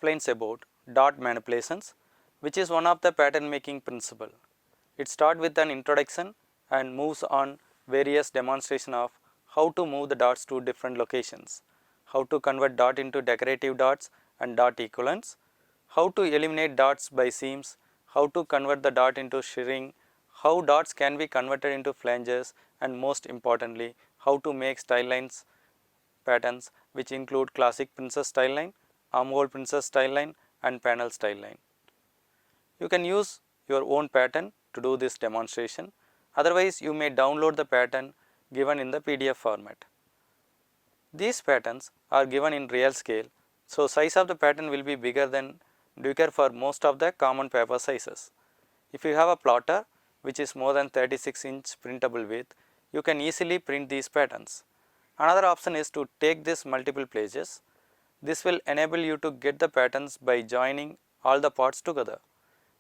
explains about dot manipulations, which is one of the pattern making principle. It starts with an introduction and moves on various demonstration of how to move the dots to different locations, how to convert dot into decorative dots and dot equivalents, how to eliminate dots by seams, how to convert the dot into shirring, how dots can be converted into flanges, and most importantly, how to make style lines patterns, which include classic princess style line, armhole princess style line, and panel style line. You can use your own pattern to do this demonstration. Otherwise, you may download the pattern given in the PDF format. These patterns are given in real scale, so size of the pattern will be bigger for most of the common paper sizes. If you have a plotter which is more than 36-inch printable width, you can easily print these patterns. Another option is to take this multiple places. This will enable you to get the patterns by joining all the parts together.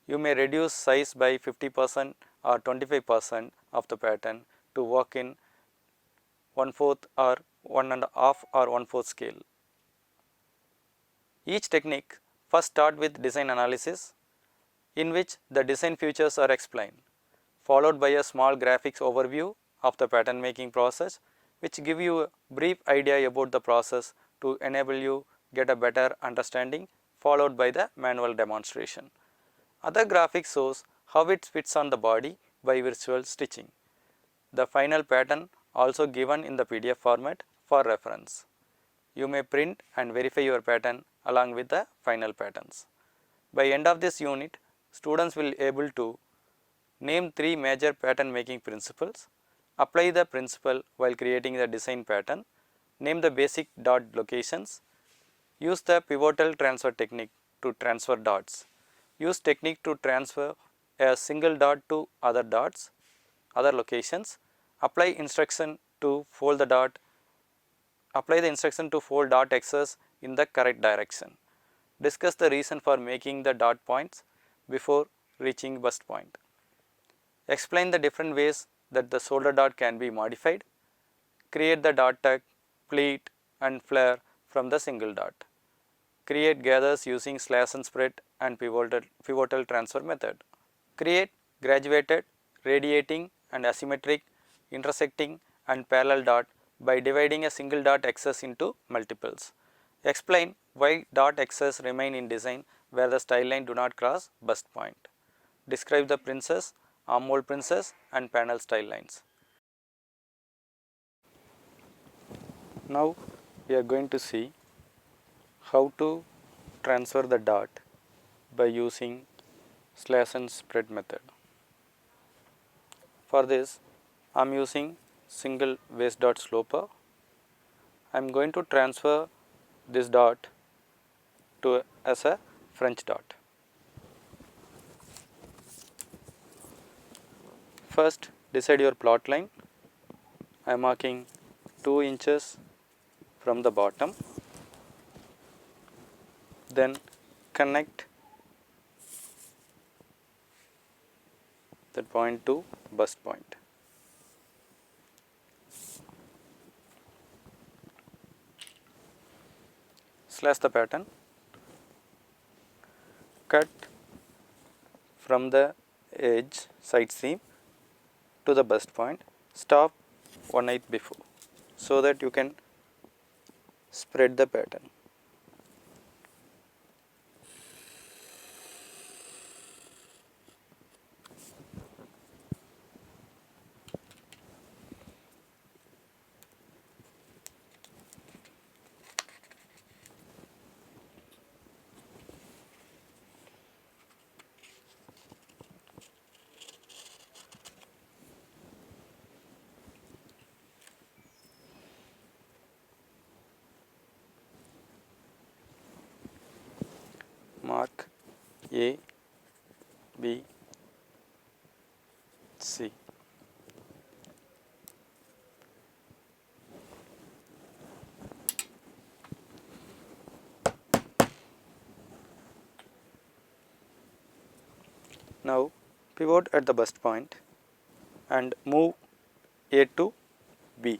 You may reduce size by 50% or 25% of the pattern to work in 1/4 or 1.5 or 1/4 scale. Each technique first starts with design analysis, in which the design features are explained, followed by a small graphics overview of the pattern making process, which give you a brief idea about the process to enable you get a better understanding, followed by the manual demonstration. Other graphics shows how it fits on the body by visual stitching. The final pattern also given in the PDF format for reference. You may print and verify your pattern along with the final patterns. By end of this unit, students will able to name 3 major pattern making principles, apply the principle while creating the design pattern, name the basic dot locations, use the pivotal transfer technique to transfer dots, use technique to transfer a single dot to other dots, other locations, apply the instruction to fold dot axis in the correct direction. Discuss the reason for making the dot points before reaching bust point. Explain the different ways that the shoulder dot can be modified. Create the dot tuck, pleat and flare from the single dot. Create gathers using slash and spread and pivotal transfer method. Create graduated, radiating and asymmetric, intersecting and parallel dot by dividing a single dot axis into multiples. Explain why dot axes remain in design where the style line do not cross bust point. Describe the princess, armhole princess and panel style lines. Now we are going to see how to transfer the dot by using slash and spread method. For this, I am using single waste dot sloper. I am going to transfer this dot to as a French dot. First, decide your plot line. I am marking 2 inches from the bottom. Then connect that point to bust point. Slash the pattern. Cut from the edge side seam to the bust point. Stop 1/8 before so that you can spread the pattern. Mark A, B, C. Now pivot at the bust point and move A to B.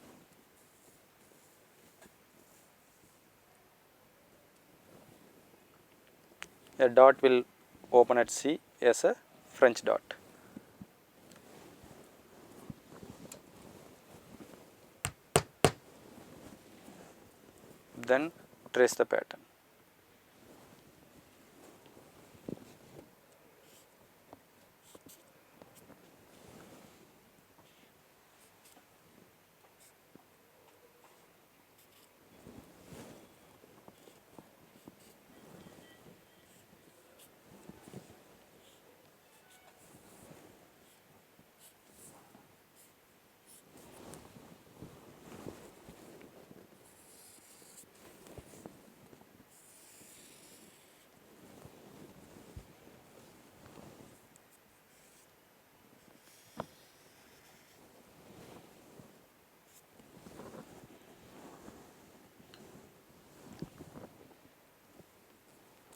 a dot will open at C as a French dot. Then trace the pattern.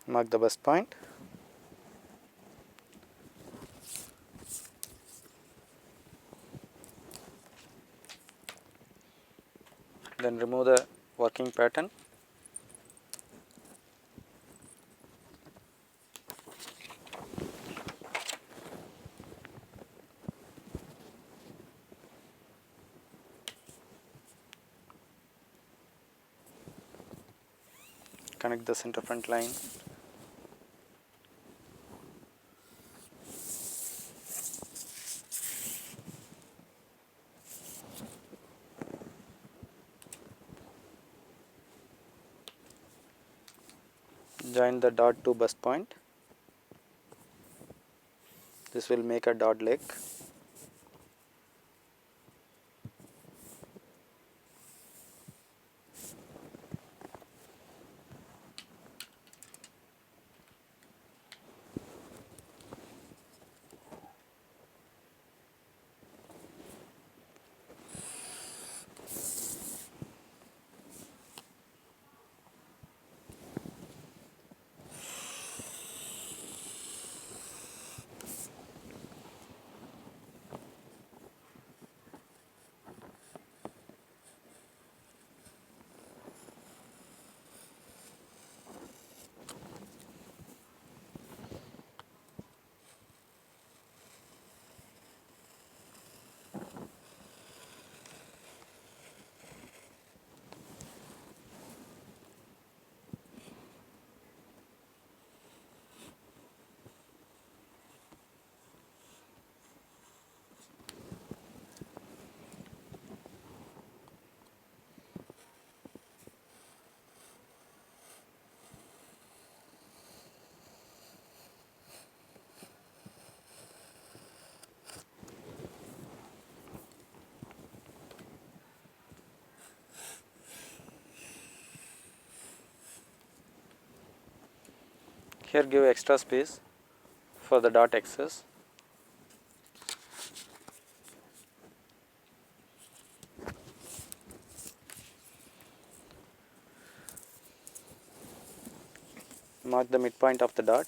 Mark the bust point. Then remove the working pattern. Connect the center front line. Join the dot to bust point. This will make a dot leg. Here give extra space for the dot axis. Mark the midpoint of the dot.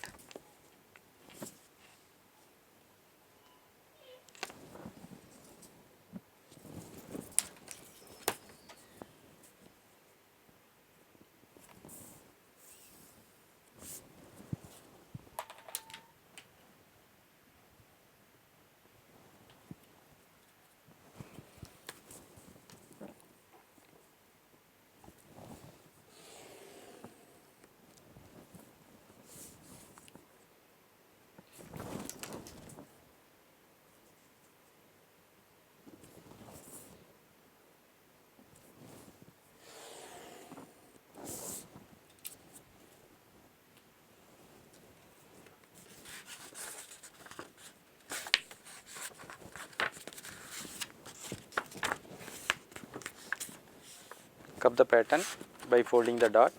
Cup the pattern by folding the dot.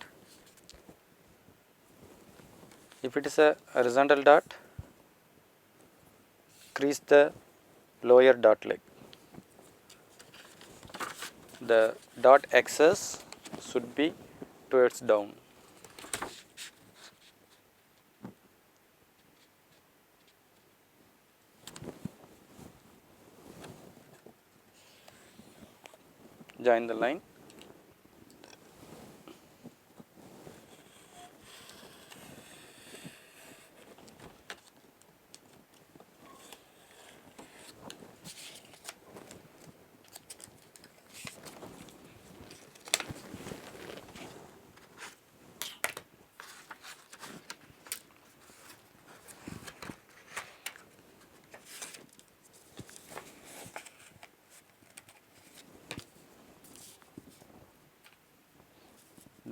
If it is a horizontal dot, crease the lower dot leg. The dot axis should be towards down. Join the line.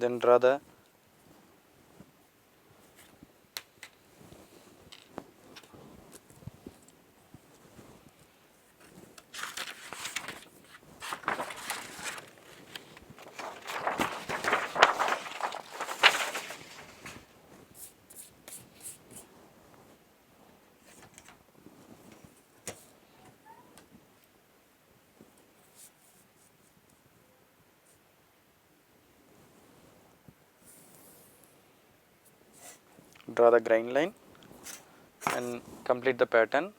Then draw the grain line and complete the pattern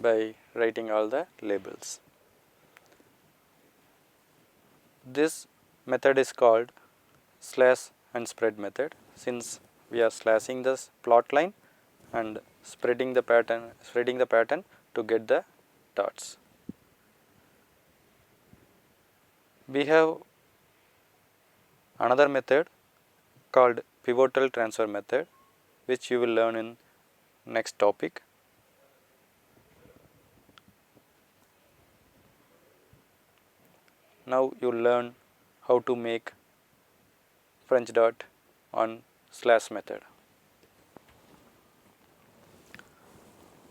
by writing all the labels. This method is called slash and spread method, since we are slashing this plot line and spreading the pattern to get the dots. We have another method called pivotal transfer method, which you will learn in next topic. Now you will learn how to make French dot on slash method.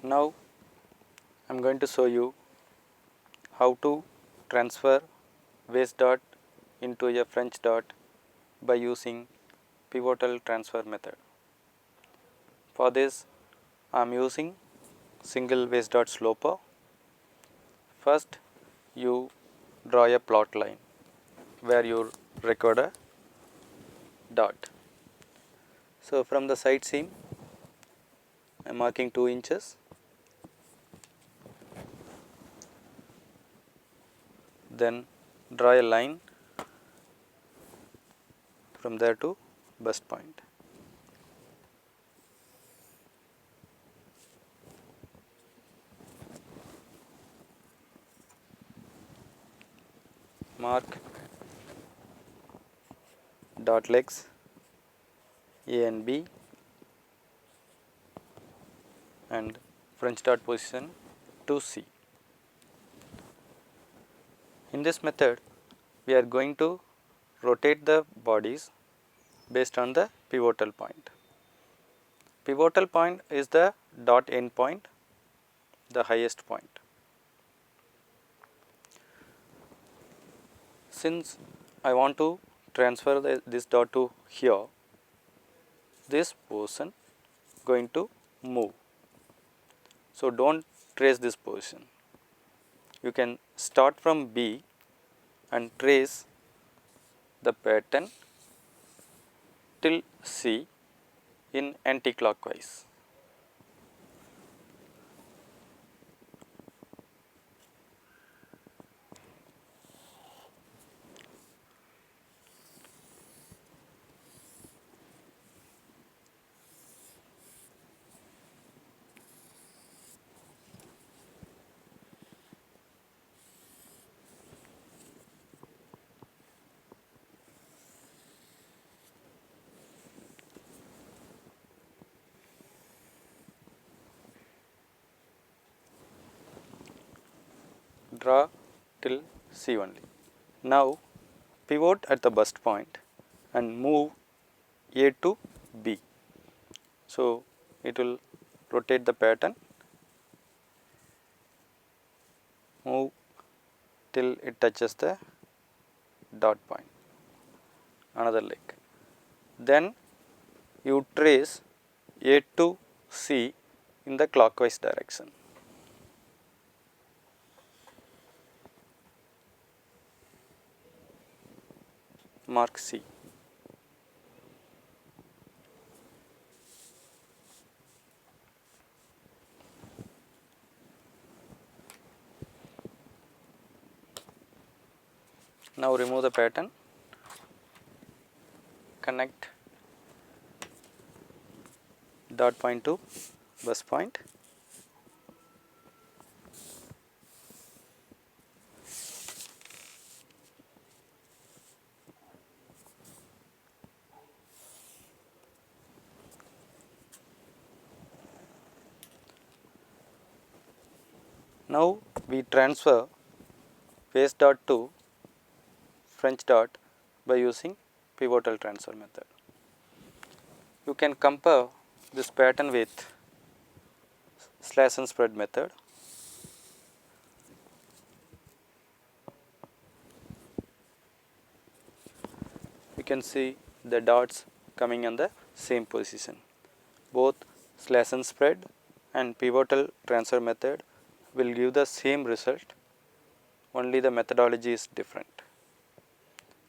Now I am going to show you how to transfer waist dot into a French dot by using pivotal transfer method. For this I am using single waist dot sloper. First you draw a plot line where you record a dot. So from the side seam I am marking 2 inches. Then draw a line from there to bust point. Mark dot legs A and B and French dot position to C. In this method we are going to rotate the bodies based on the pivotal point. Pivotal point is the dot end point, the highest point. Since I want to transfer this dot to here, this portion going to move. So don't trace this position. You can start from B and trace the pattern till C in anti-clockwise. Draw till C only. Now pivot at the bust point and move A to B. So it will rotate the pattern, move till it touches the dot point, another leg. Then you trace A to C in the clockwise direction. Mark C. Now remove the pattern, connect dot point to bust point. Now we transfer waist dot to French dot by using pivotal transfer method. You can compare this pattern with slash and spread method. You can see the dots coming in the same position. Both slash and spread and pivotal transfer method will give the same result, only the methodology is different.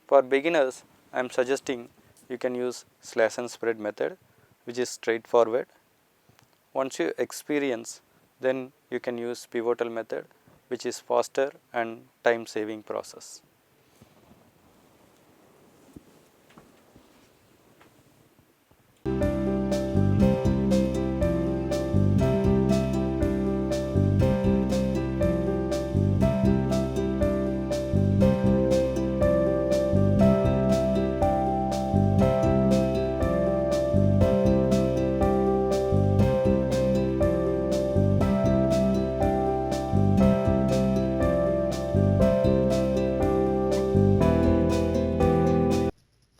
For beginners, I am suggesting you can use slash and spread method, which is straightforward. Once you experience, then you can use pivotal method, which is faster and time saving process.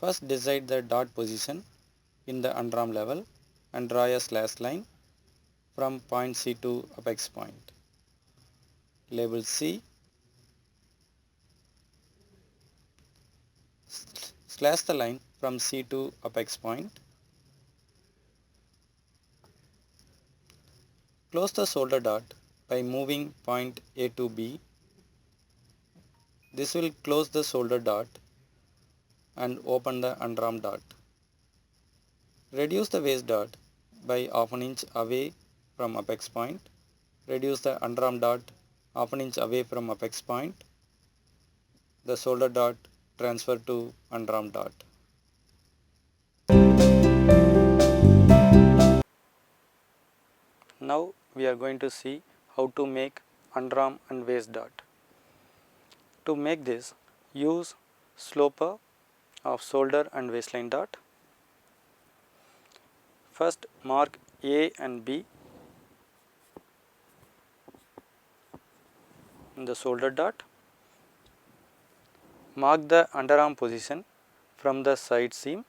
First, decide the dot position in the underarm level and draw a slash line from point C to apex point. Label C. Slash the line from C to apex point. Close the shoulder dot by moving point A to B. This will close the shoulder dot and open the underarm dot. Reduce the waist dot by half an inch away from apex point. Reduce the underarm dot half an inch away from apex point. The shoulder dot transfer to underarm dot. Now we are going to see how to make underarm and waist dot. To make this, use sloper of shoulder and waistline dot. First, mark A and B in the shoulder dot. Mark the underarm position from the side seam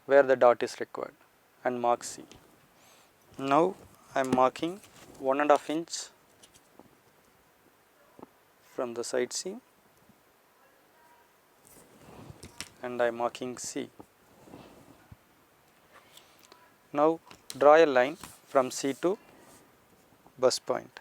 where the dot is required and mark C. Now I am marking 1.5 inch from the side seam and I am marking C. Now draw a line from C to bust point.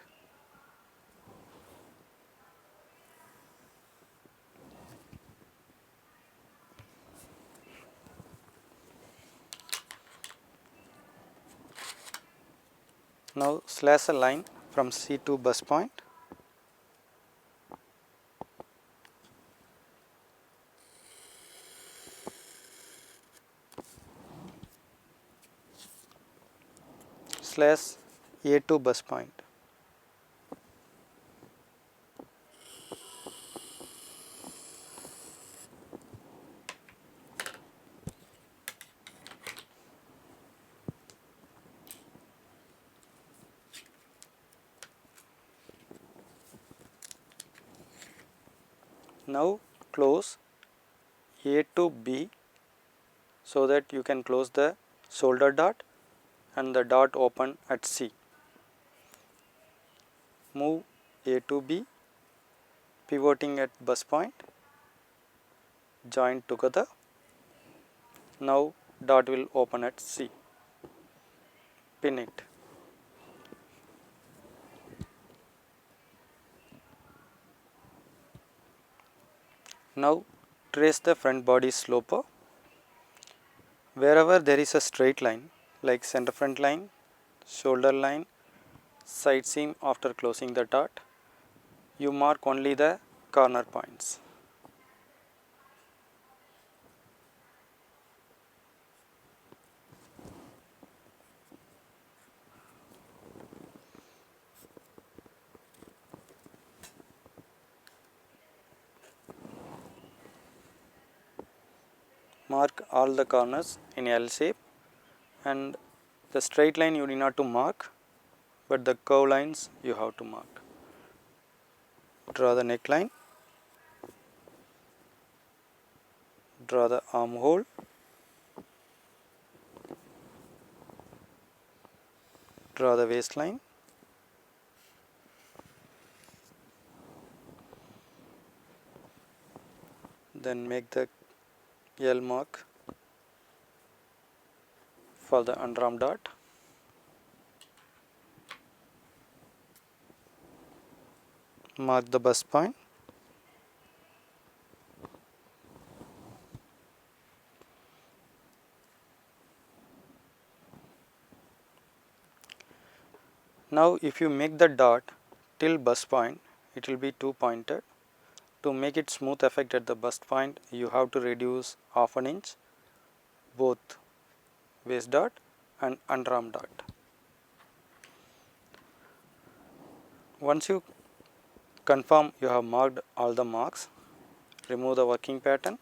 Now slash a line from C to bust point. Slash A to bust point. Now close A to B so that you can close the shoulder dot and the dot open at C. Move A to B, pivoting at bust point, join together. Now dot will open at C. Pin it. Now trace the front body sloper. Wherever there is a straight line like center front line, shoulder line, side seam after closing the dot, you mark only the corner points. Mark all the corners in L shape, and the straight line you need not to mark, but the curve lines you have to mark. Draw the neckline, Draw the armhole. Draw the waistline. Then make the L mark for the underarm dart. Mark the bust point. Now if you make the dart till bust point, it will be two pointed. To make it smooth effect at the bust point, you have to reduce half an inch both waist dart and underarm dart. Once you confirm you have marked all the marks, remove the working pattern.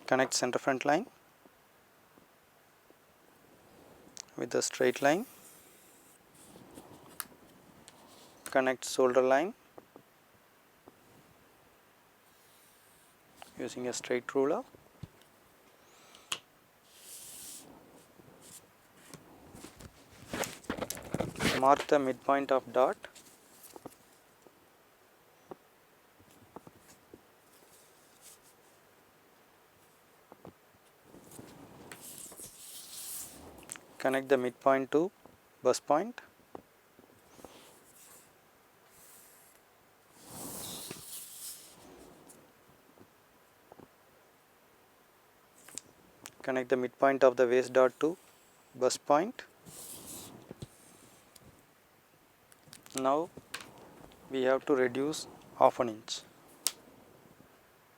Connect center front line with the straight line. Connect shoulder line using a straight ruler. Mark the midpoint of dart. Connect the midpoint to bust point. Connect the midpoint of the waist dart to bust point. Now we have to reduce half an inch.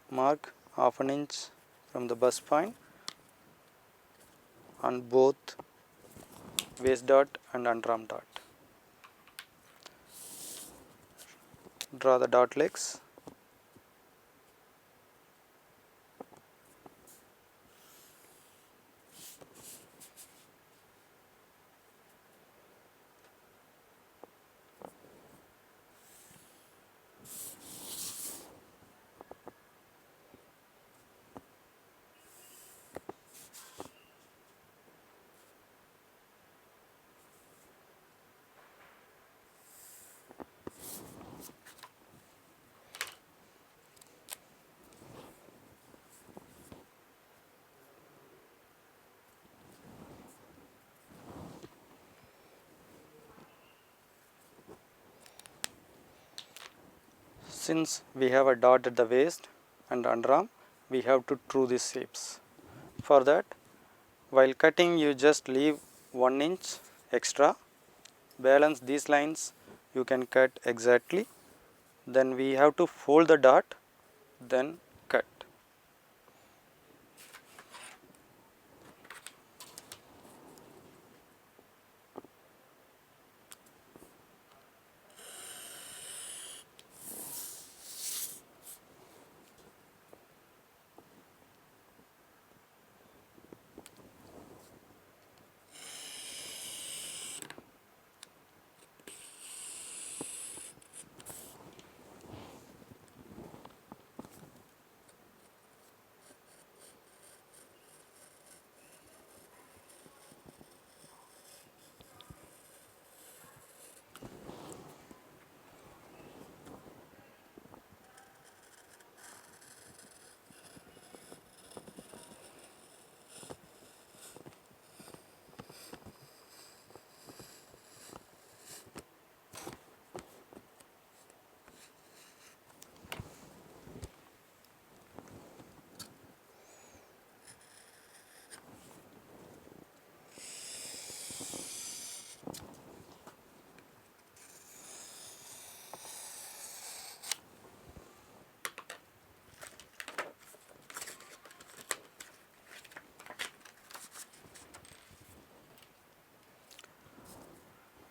Mark half an inch from the bust point on both waist dart and underarm dart. Draw the dart legs. Since we have a dart at the waist and underarm, we have to true these shapes. For that, while cutting, you just leave 1 inch extra. Balance these lines you can cut exactly. Then we have to fold the dart, then cut.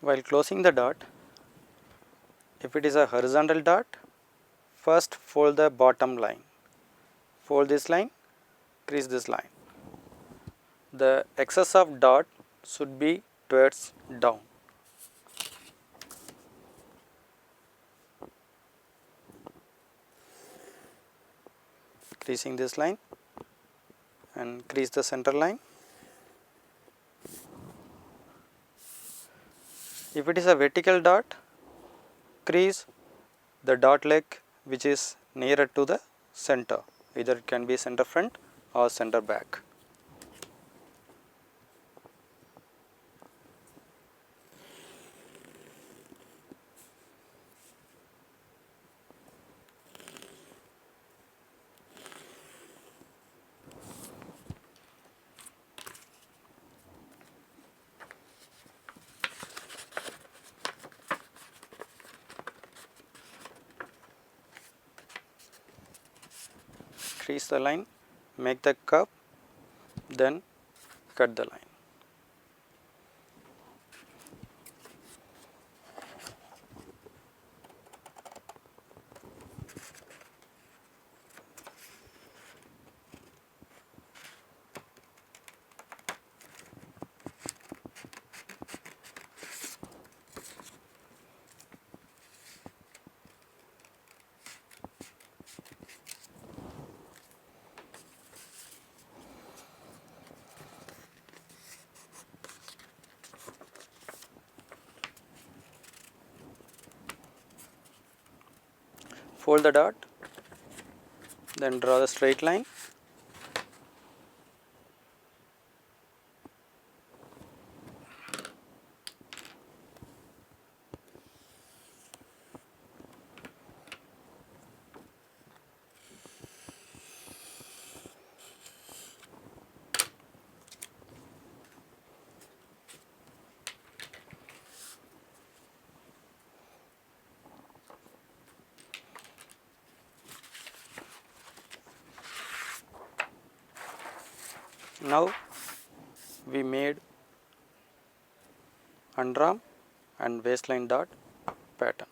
While closing the dart, if it is a horizontal dart, First fold the bottom line, fold this line, crease this line. The excess of dot should be towards down. Creasing this line and crease the center line. If it is a vertical dot, crease the dot leg which is nearer to the center, either it can be center front or center back. Crease the line, make the curve, then cut the line. Fold the dot, then draw the straight line. Now we made underarm and waistline dot pattern.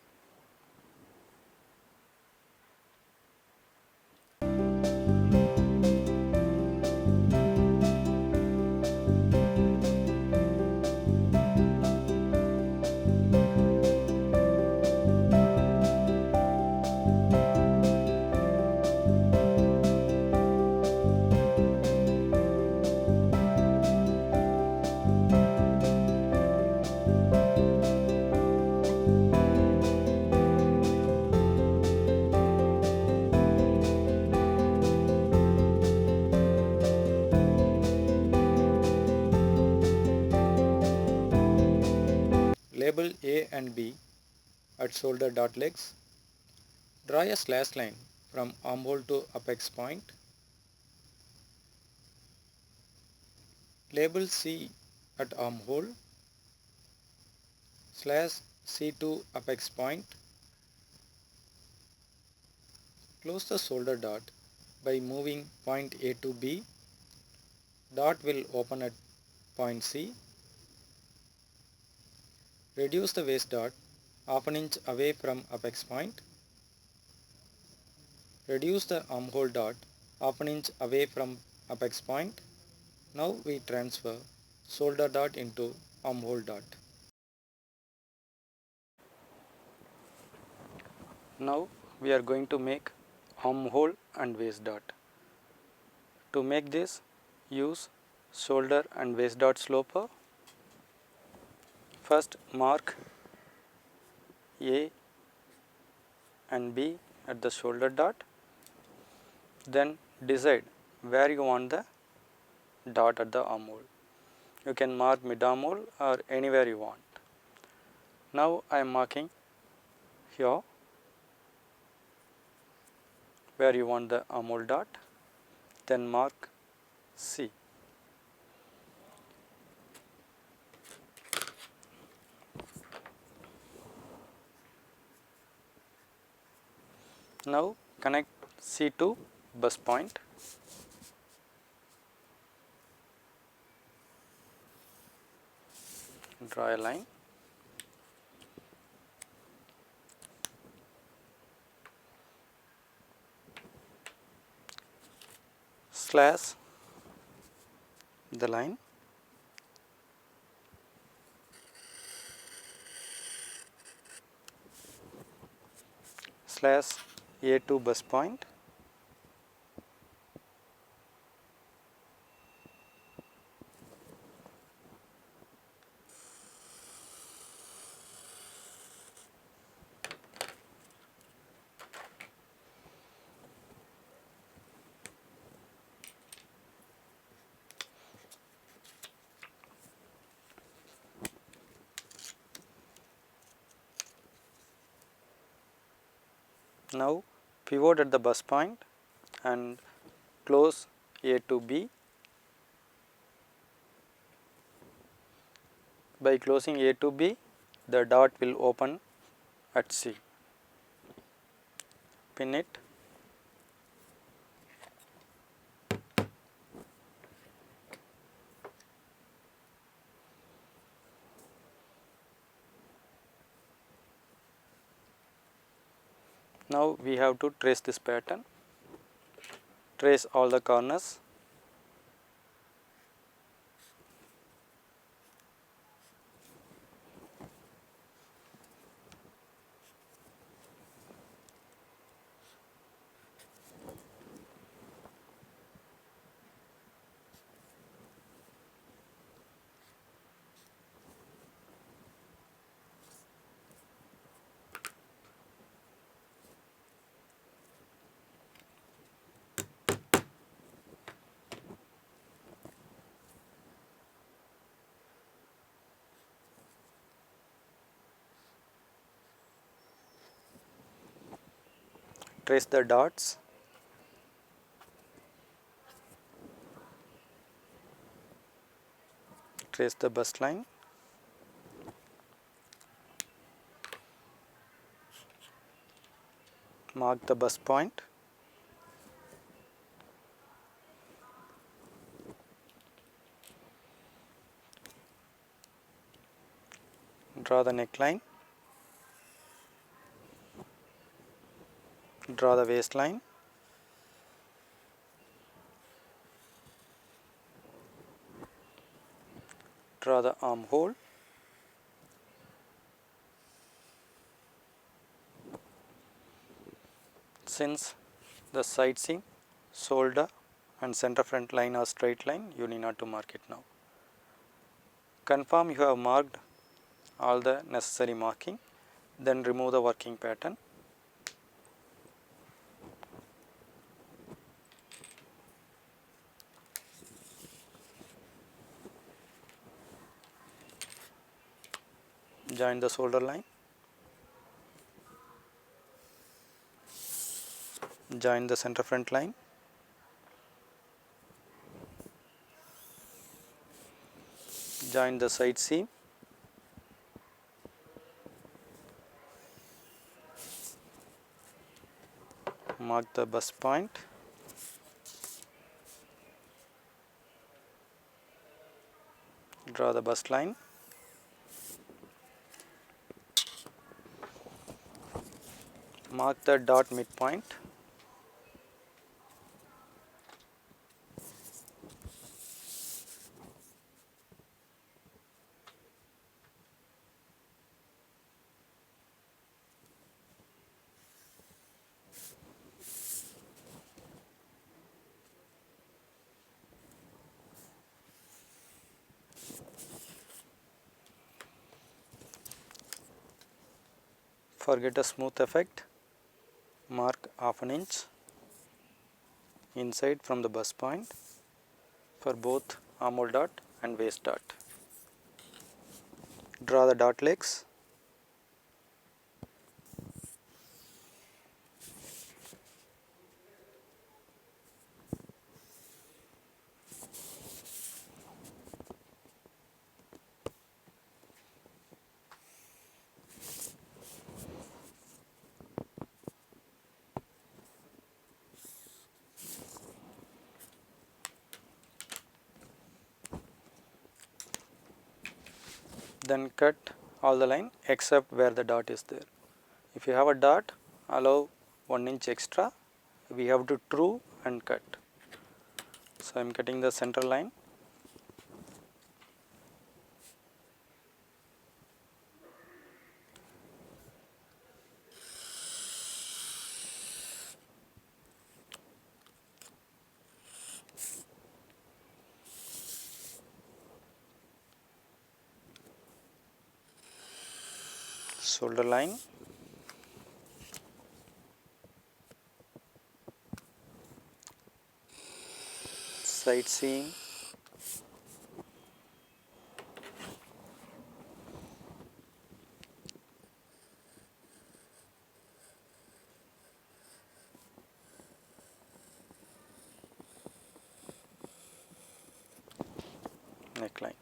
Label A and B at shoulder dot legs. Draw a slash line from armhole to apex point. Label C at armhole, slash C to apex point. Close the shoulder dot by moving point A to B. Dot will open at point C. Reduce the waist dot half an inch away from apex point. Reduce the armhole dot half an inch away from apex point. Now we transfer shoulder dot into armhole dot. Now we are going to make armhole and waist dot. To make this, use shoulder and waist dot sloper. First mark A and B at the shoulder dot, then decide where you want the dot at the armhole. You can mark mid armhole or anywhere you want. Now I am marking here where you want the armhole dot, then mark C. Now connect C to bust point. Draw a line. slash the line slash A2 bus point now pivot at the bus point and close A to B. By closing A to B, the dot will open at C. Pin it. Now we have to trace this pattern. Trace all the corners. Trace the dots. Trace the bus line. Mark the bus point. Draw the neckline. Draw the waistline. Draw the armhole. Since the side seam, shoulder and center front line are straight line, you need not to mark it now. Confirm you have marked all the necessary marking, then remove the working pattern. Join the shoulder line. Join the center front line. Join the side seam. Mark the bus point. Draw the bus line. Mark the dot midpoint. For get a smooth effect, mark half an inch inside from the bus point for both armhole dot and waist dot. Draw the dot legs. Then cut all the line except where the dot is there. If you have a dot, allow 1 inch extra. We have to true and cut. So I am cutting the center line. Shoulder line. Side seam. Neckline.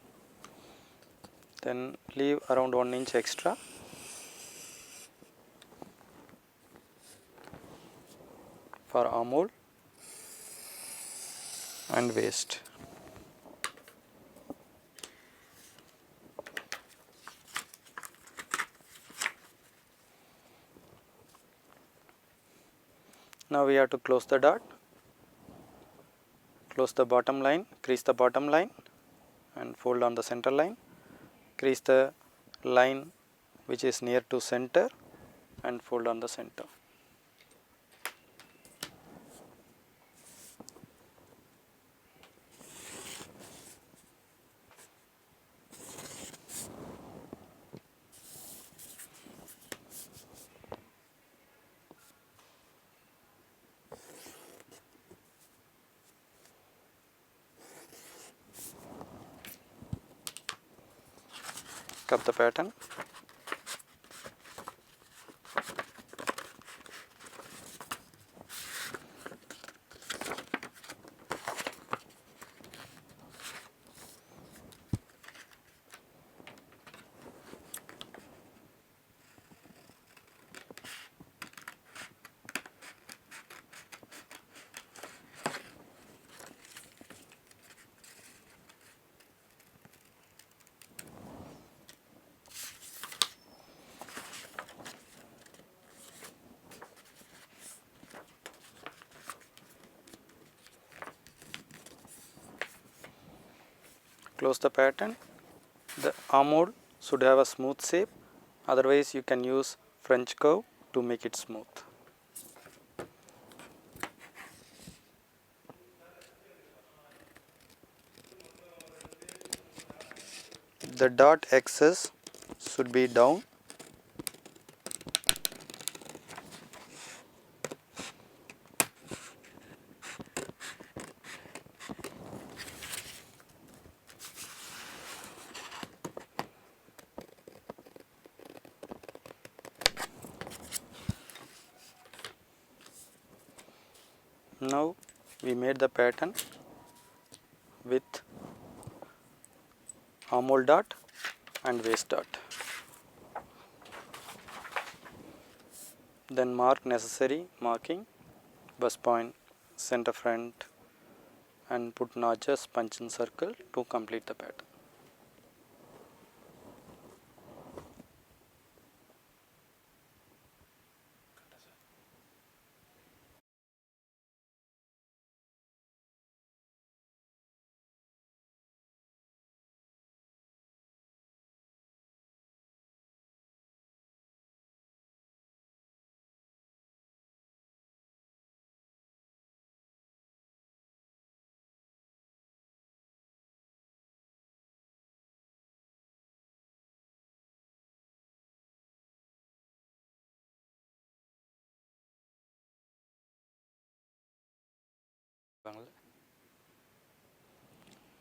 Then leave around 1 inch extra for armhole and waist. Now we have to close the dart, close the bottom line, crease the bottom line and fold on the center line, crease the line which is near to center and fold on the center. Cut the pattern. Close the pattern. The armhole should have a smooth shape, otherwise you can use French curve to make it smooth. The dot axis should be down. Now we made the pattern with armhole dot and waist dot. Then mark necessary marking, bust point, center front and put notches, punch in circle to complete the pattern.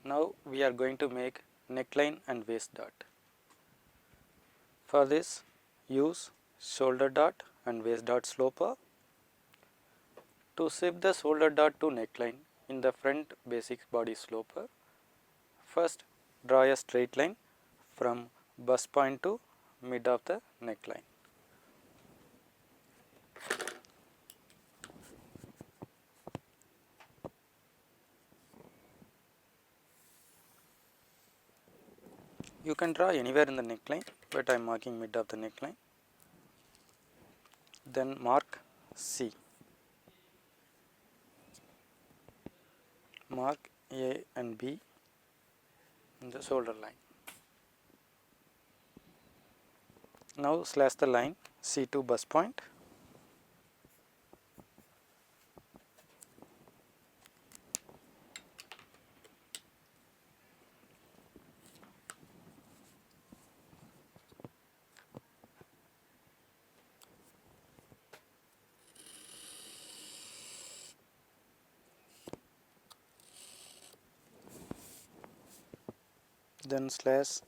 Now we are going to make neckline and waist dot. For this, use shoulder dot and waist dot sloper. To shift the shoulder dot to neckline in the front basic body sloper, first draw a straight line from bust point to mid of the neckline. You can draw anywhere in the neckline, but I am marking mid of the neckline. Then mark C. Mark A and B in the shoulder line. Now slash the line C to bus point. Then slash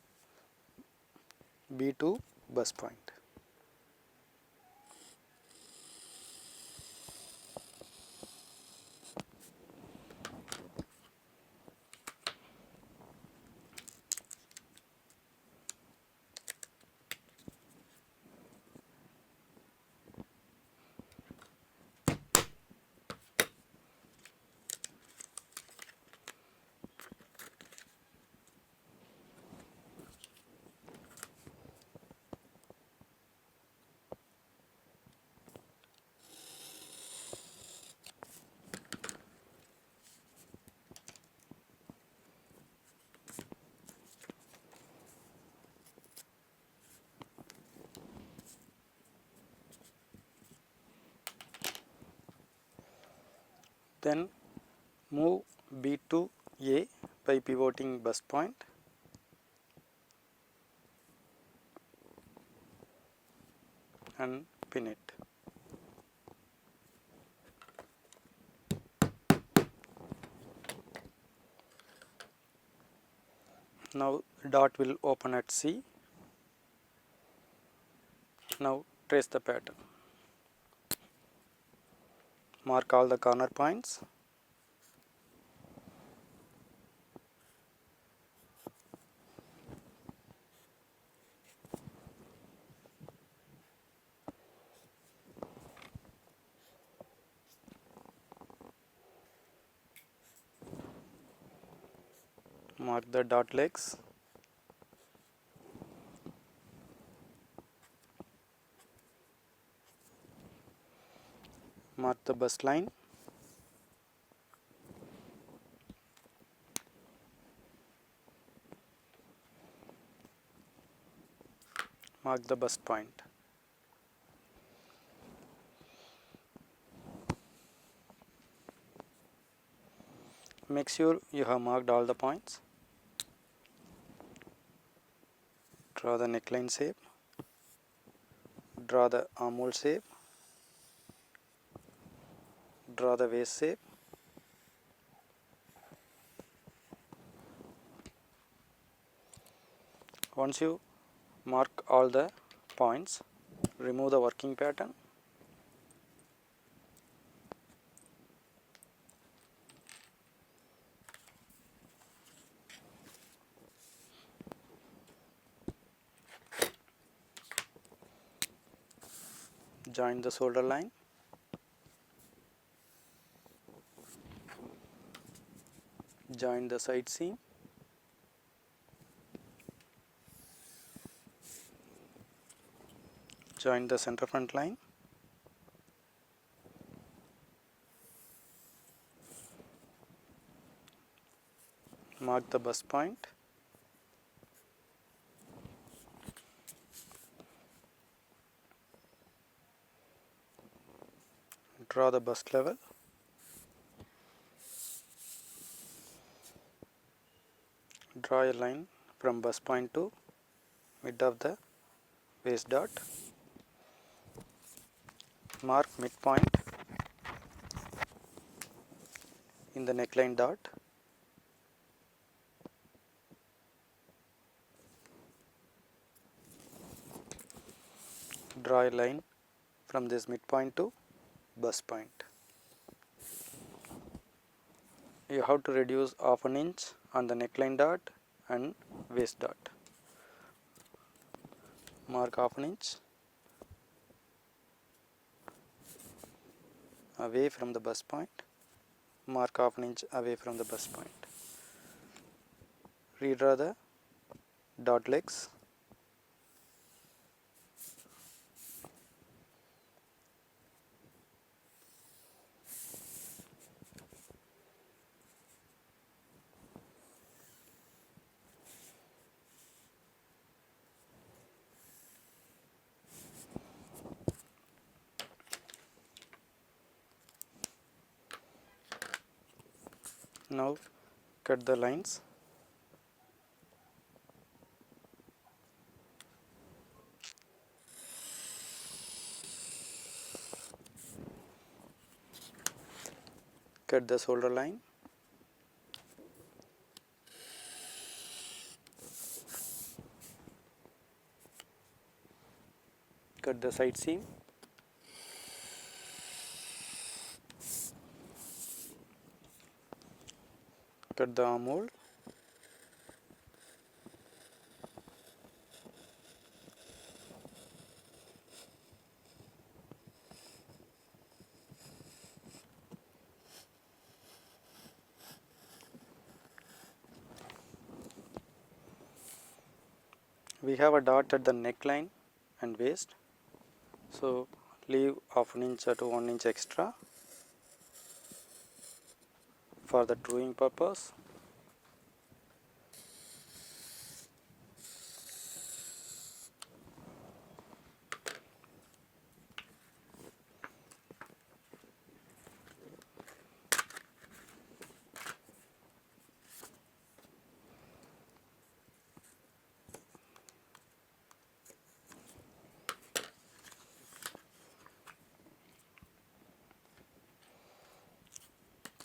B to bus point. Then move B to A by pivoting bus point. And pin it. Now dot will open at C. Now trace the pattern. Mark all the corner points. Mark the dot legs. Mark the bus line. Mark the bus point. Make sure you have marked all the points. Draw the neckline shape. Draw the armhole shape. Draw the waist shape. Once you mark all the points, remove the working pattern. Join the shoulder line. Join the side seam. Join the center front line. Mark the bus point. Draw the bust level. Draw a line from bus point to mid of the waist dot. Mark midpoint in the neckline dot. Draw a line from this midpoint to bus point. You have to reduce half an inch on the neckline dot and waist dot. Mark half an inch away from the bus point. Mark half an inch away from the bus point. Redraw the dot legs. Now cut the lines. Cut the shoulder line. Cut the side seam. Cut the armhole. We have a dot at the neckline and waist, so leave half an inch to 1 inch extra for the truing purpose.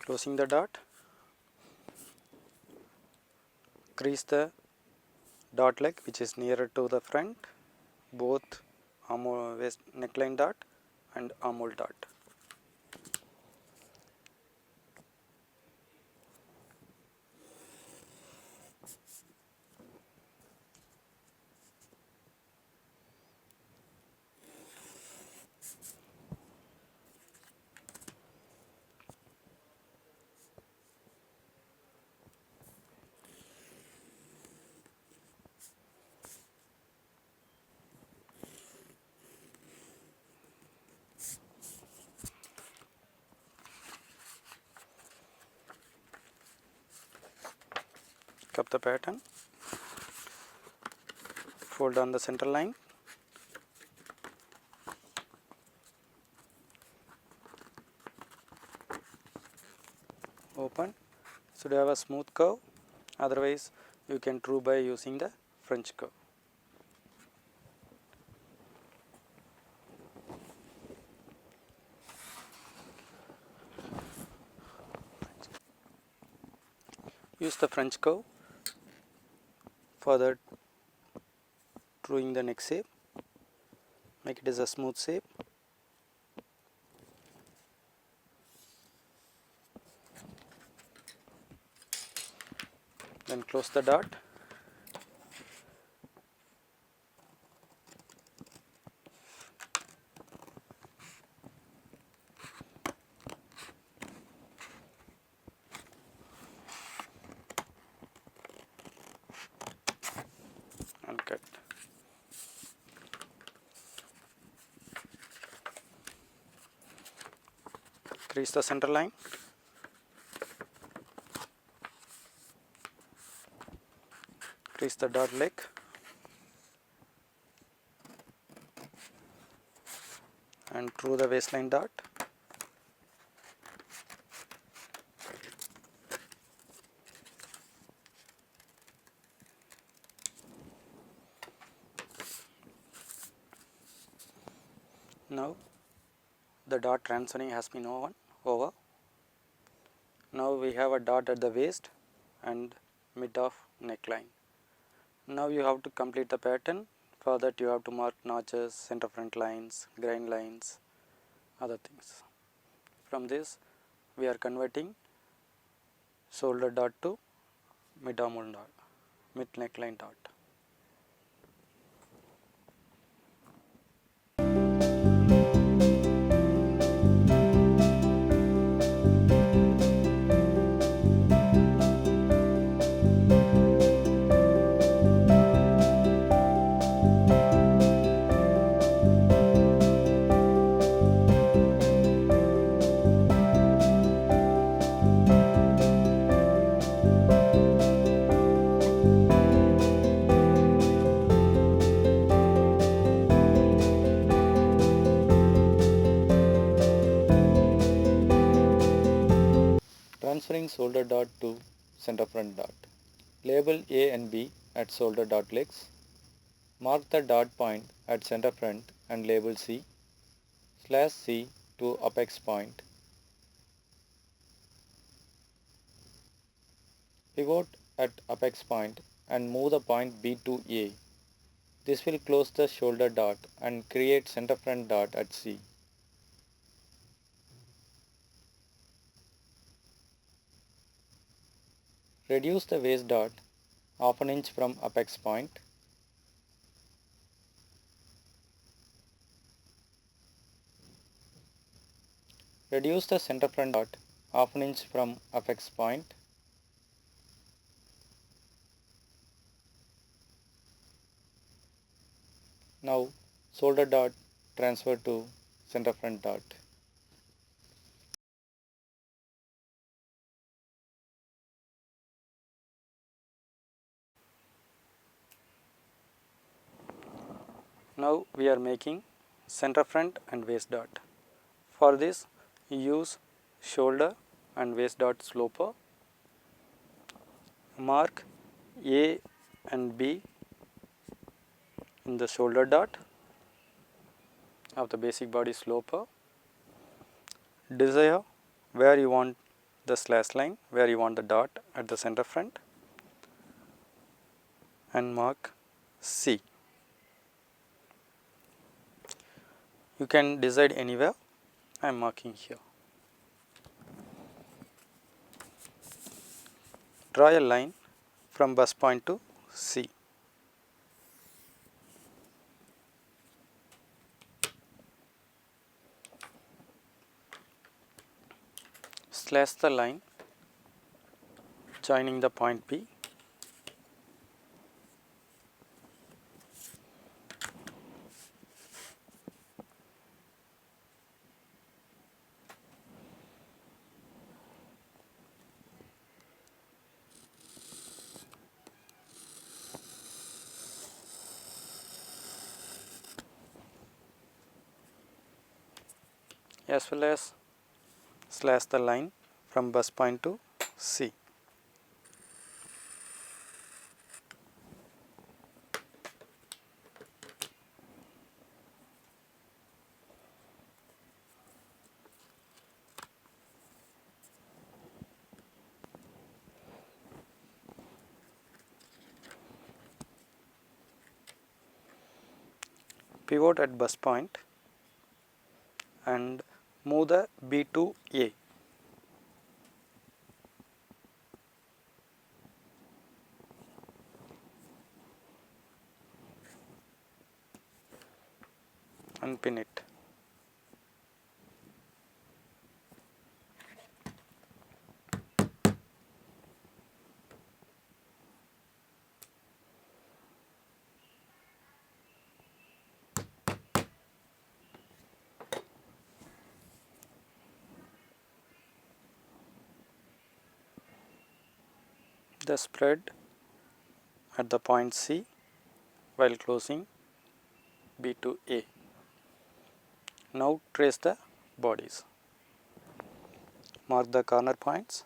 Closing the dot, crease the dot leg which is nearer to the front, both armhole waist neckline dot and armhole dot. Cup the pattern, fold on the center line, open. Should have a smooth curve, otherwise you can true by using the French curve. Use the French curve for the truing the neck shape. Make it as a smooth shape. Then close the dot. And cut. Crease the center line. Crease the dot leg. And through the waistline dot. Now the dot transferring has been over. Now we have a dot at the waist and mid of neckline. Now you have to complete the pattern. For that you have to mark notches, center front lines, grind lines, other things. From this we are converting shoulder dot to mid armhole dot, mid neckline dot. shoulder dot to center front dot. Label A and B at shoulder dot legs. Mark the dot point at center front and label C. Slash C to apex point. Pivot at apex point and move the point B to A. This will close the shoulder dot and create center front dot at C. Reduce the waist dot half an inch from apex point. Reduce the center front dot half an inch from apex point. Now shoulder dot transfer to center front dot. Now we are making center front and waist dot. For this use shoulder and waist dot sloper. Mark A and B in the shoulder dot of the basic body sloper. Desire where you want the slash line, where you want the dot at the center front, and mark C. You can decide anywhere. I am marking here. Draw a line from bust point to C. Slash the line joining the point B. As well as slash the line from bust point to C. Pivot at bust point and move the B to A. And pin it. The spread at the point C while closing B to A. Now trace the bodies. Mark the corner points.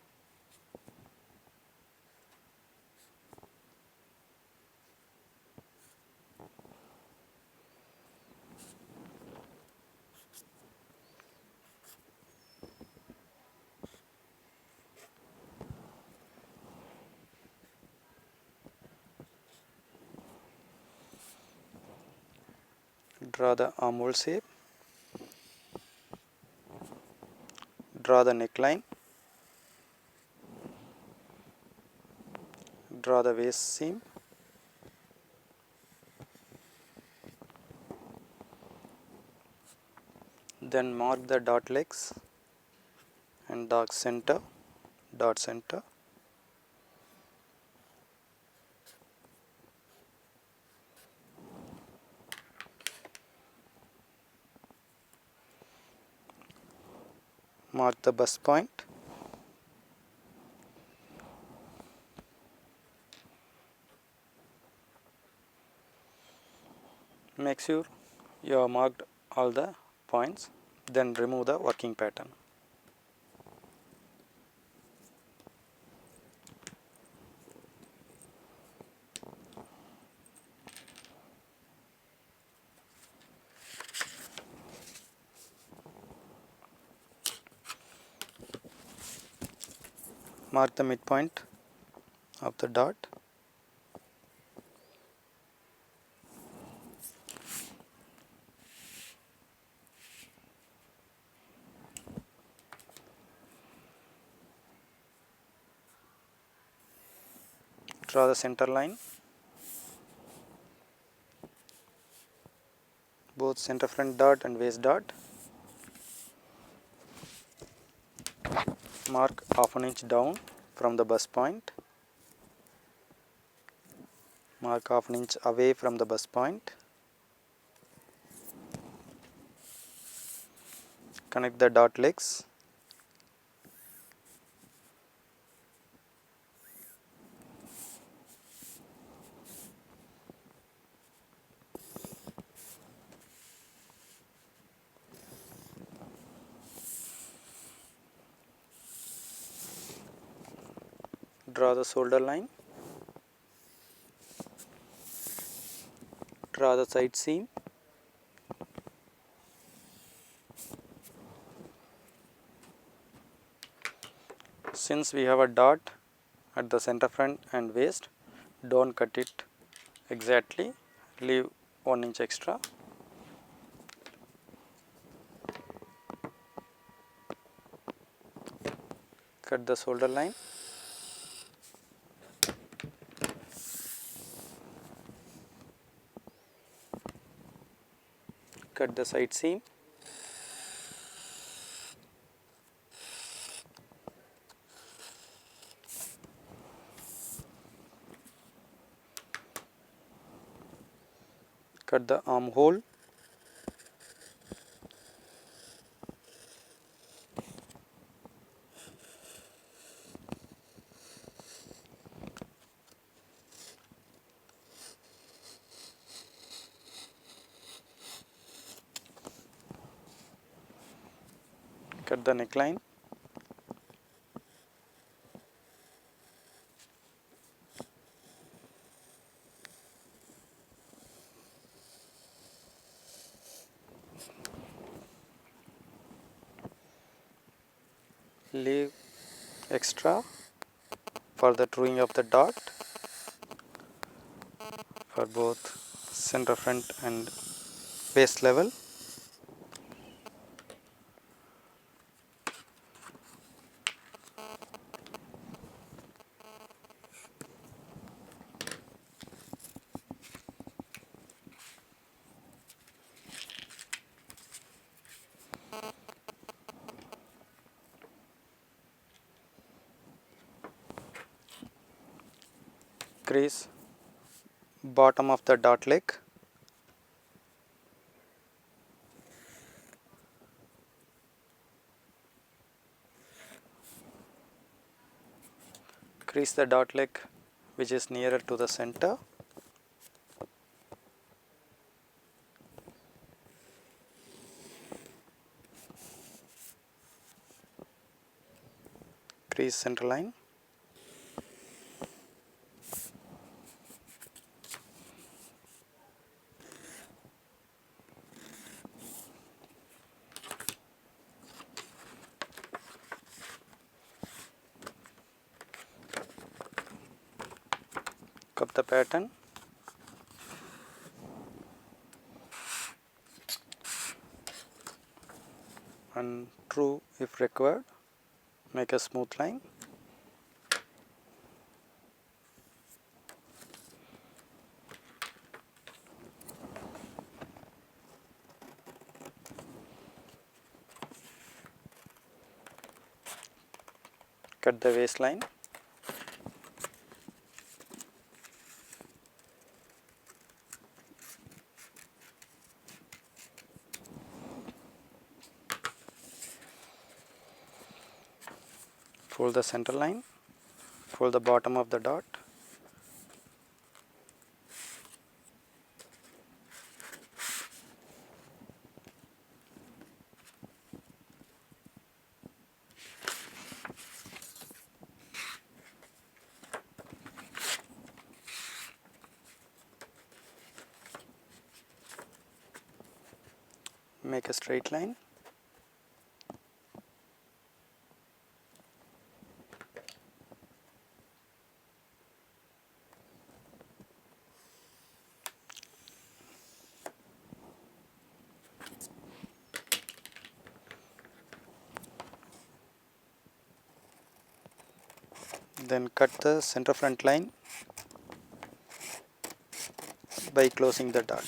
Draw the armhole shape. Draw the neckline. Draw the waist seam. Then mark the dot legs and dot center. Mark the bust point. Make sure you have marked all the points, then remove the working pattern. Mark the midpoint of the dot. Draw the center line. Both center front dot and waist dot. Mark half an inch down from the bust point. Mark half an inch away from the bust point. Connect the dot legs. Draw the shoulder line. Draw the side seam. Since we have a dot at the center front and waist, don't cut it exactly, leave 1 inch extra. Cut the shoulder line. Cut the side seam. Cut the armhole. Cut the neckline. Leave extra for the truing of the dot for both center front and waist level. Crease bottom of the dot leg. Crease the dot leg which is nearer to the center. Crease center line. Cup the pattern. And true if required. Make a smooth line. Cut the waistline. Fold the center line. Fold the bottom of the dot. Make a straight line. Then cut the center front line by closing the dot.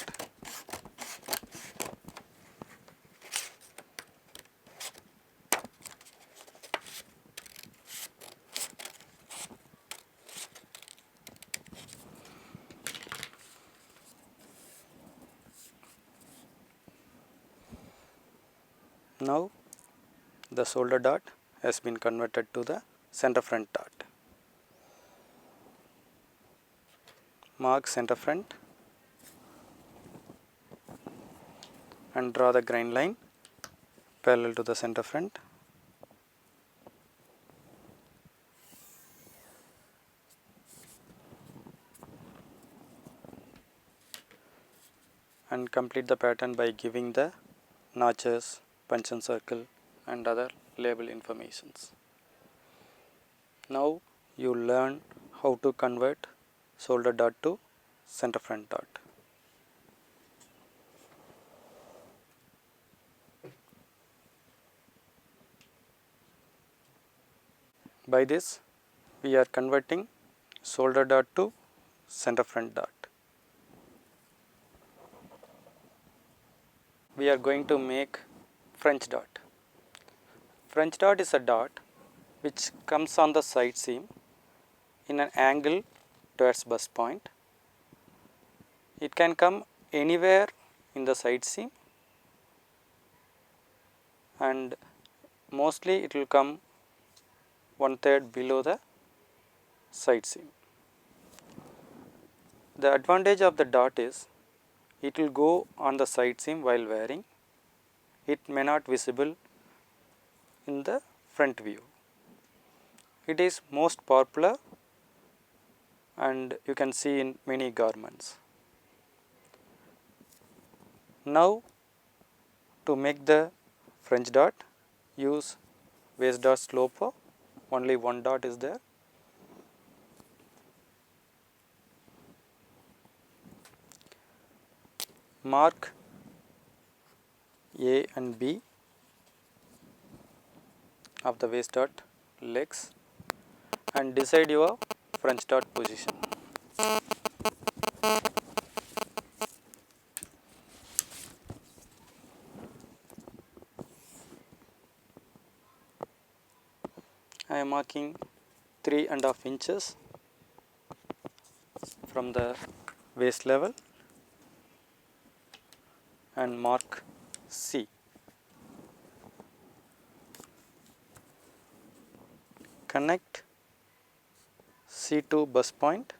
Now the shoulder dot has been converted to the center front dot. Mark center front and draw the grind line parallel to the center front. And complete the pattern by giving the notches, punch and circle and other label informations. Now you learn how to convert shoulder dot to center front dot. By this we are converting shoulder dot to center front dot. We are going to make French dot. French dot is a dot which comes on the side seam in an angle towards bust point. It can come anywhere in the side seam and mostly it will come 1/3 below the side seam. The advantage of the dot is it will go on the side seam while wearing. It may not visible in the front view. It is most popular and you can see in many garments. Now to make the French dot, use waist dot sloper, only one dot is there. Mark A and B of the waist dot legs and decide your French dot position. I am marking 3.5 inches from the waist level and mark C. Connect C to bust point.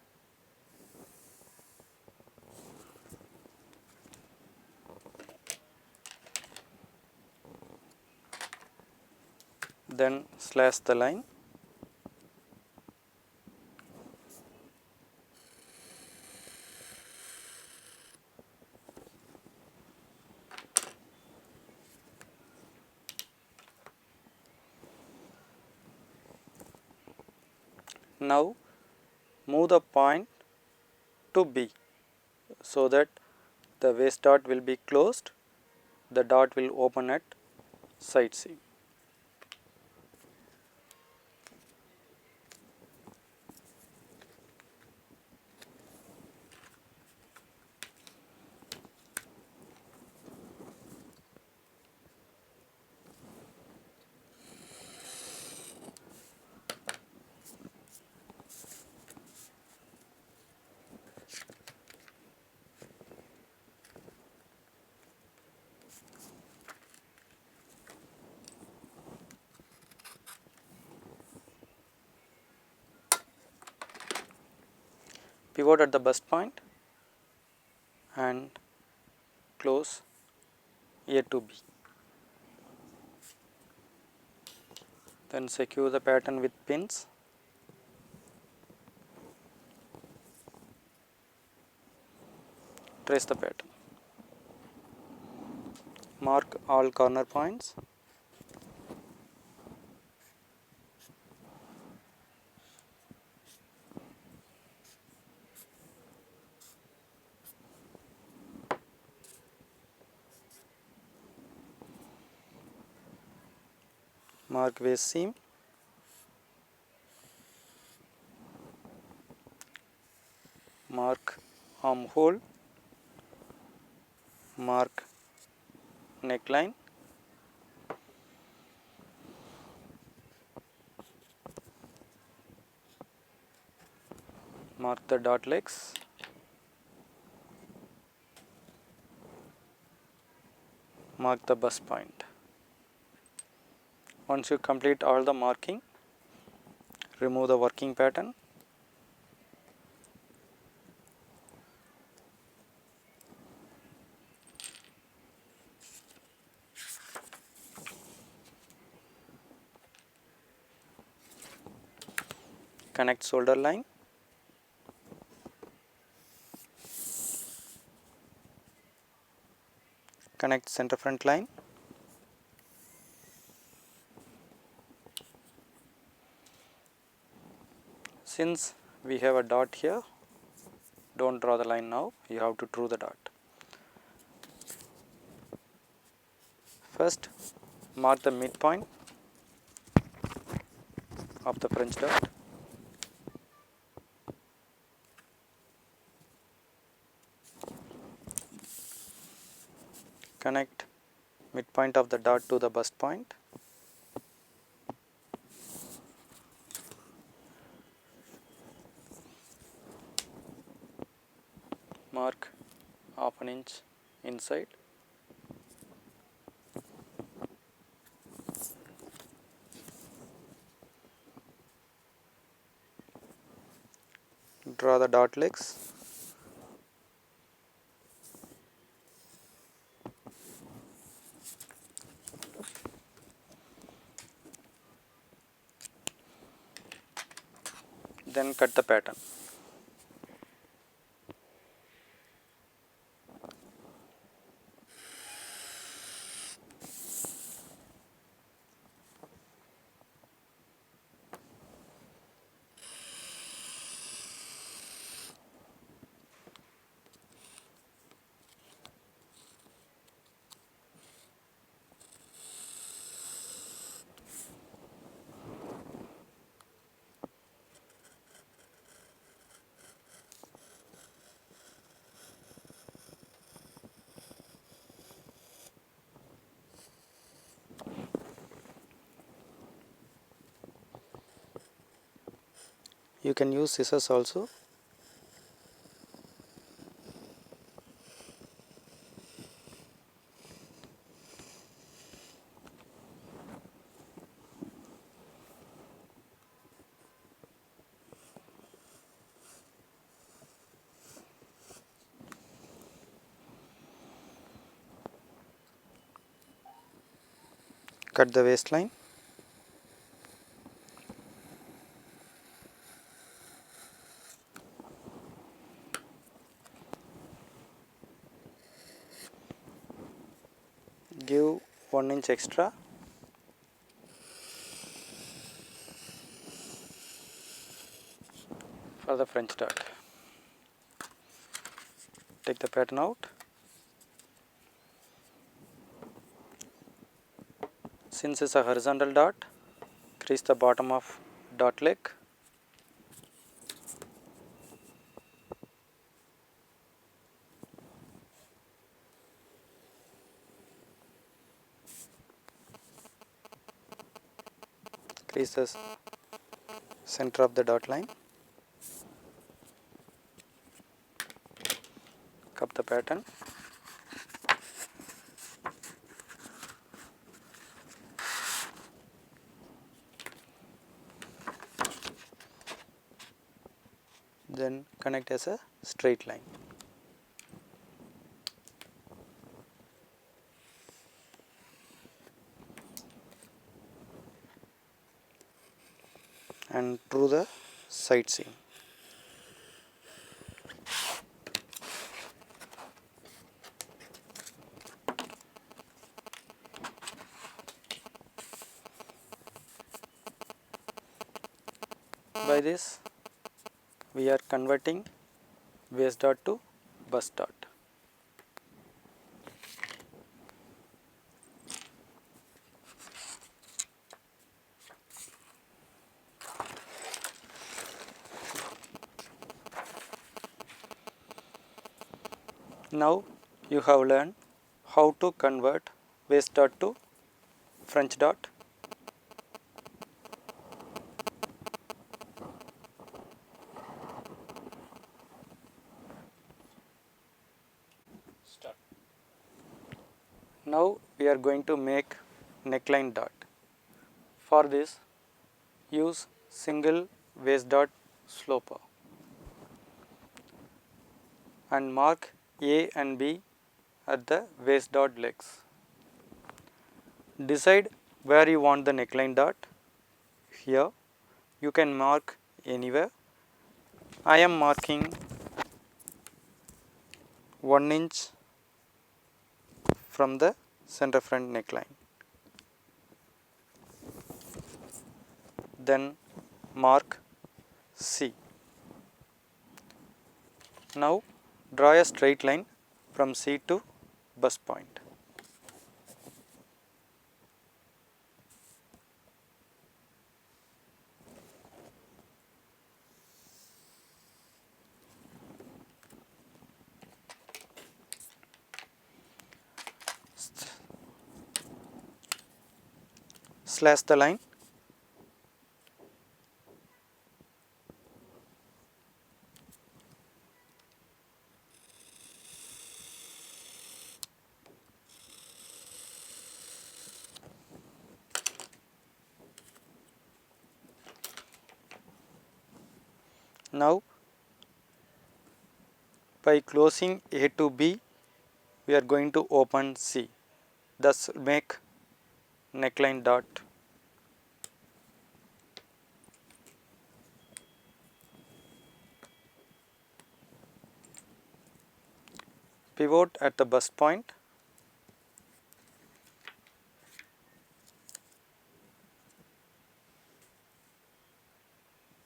Then slash the line. Now move the point to B so that the waist dot will be closed, the dot will open at side seam. Pivot at the bust point and close A to B. Then secure the pattern with pins. Trace the pattern. Mark all corner points. Mark waist seam. armhole, mark neckline, mark the dart legs, mark the bust point. Once you complete all the marking, remove the working pattern. Connect shoulder line, connect center front line, since we have a dot here, don't draw the line now, you have to draw the dot. First mark the midpoint of the French dart. Connect midpoint of the dart to the bust point. Mark half an inch inside. Draw the dart legs. Then cut the pattern. You can use scissors also. Cut the waistline. Give 1 inch extra. For the French dart. Take the pattern out. Since it's a horizontal dart, crease the bottom of dart leg. Crease the center of the dot line. Cup the pattern. Then connect as a straight line. And through the side seam. By this, we are converting waist dart to bust dart. Now you have learned how to convert waist dot to French dot. Start. Now we are going to make neckline dot. For this, use single waist dot sloper and mark A and B at the waist dot legs. Decide where you want the neckline dot. Here you can mark anywhere. I am marking 1 inch from the center front neckline. Then mark C. Now draw a straight line from C to bust point. Slash the line. Now by closing A to B, we are going to open C. Thus make neckline dot. Pivot at the bust point.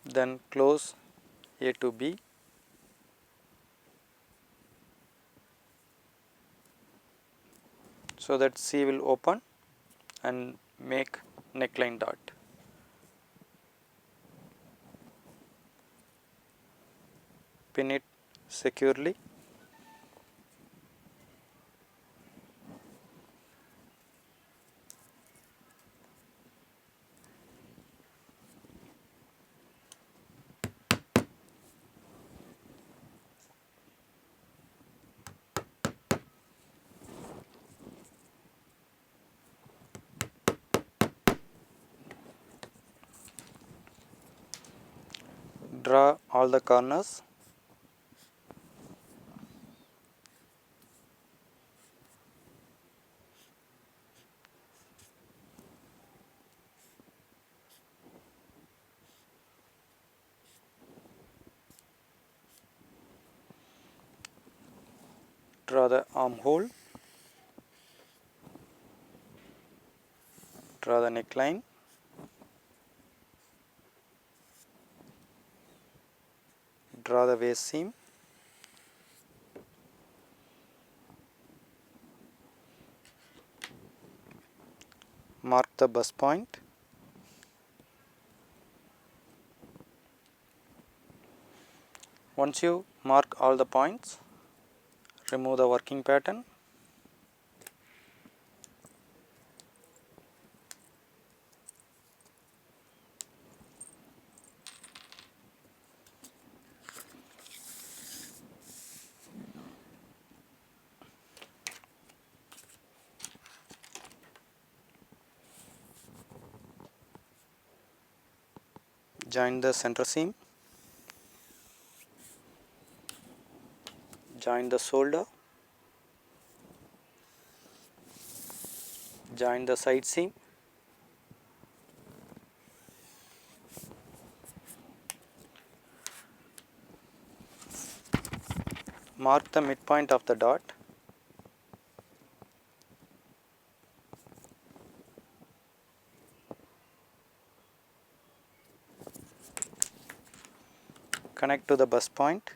Then close A to B. So that C will open and make neckline dot. Pin it securely. Draw all the corners. Draw the armhole. Draw the neckline. Draw the waist seam. Mark the bust point. Once you mark all the points, remove the working pattern. Join the center seam. Join the shoulder. Join the side seam. Mark the midpoint of the dot. Connect to the bust point.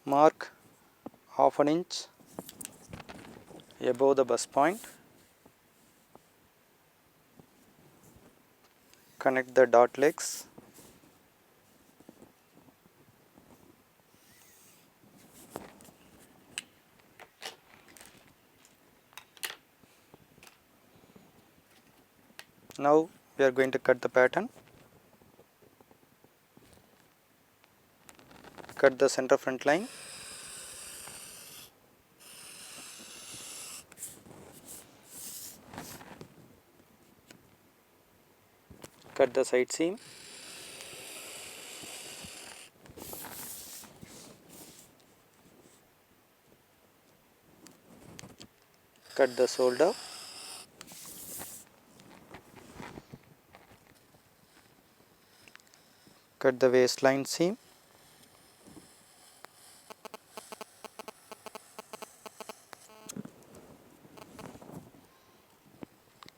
Mark half an inch above the bust point. Connect the dot legs. Now we are going to cut the pattern. Cut the center front line. Cut the side seam. Cut the shoulder. Cut the waistline seam.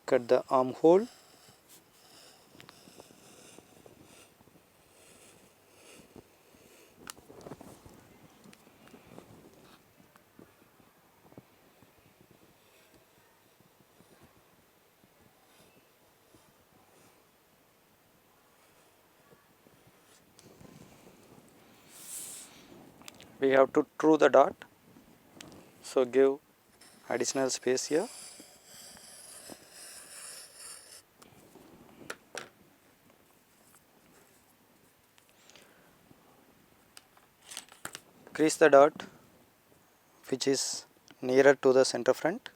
Cut the armhole. We have to true the dot, so give additional space here. Crease the dot which is nearer to the center front.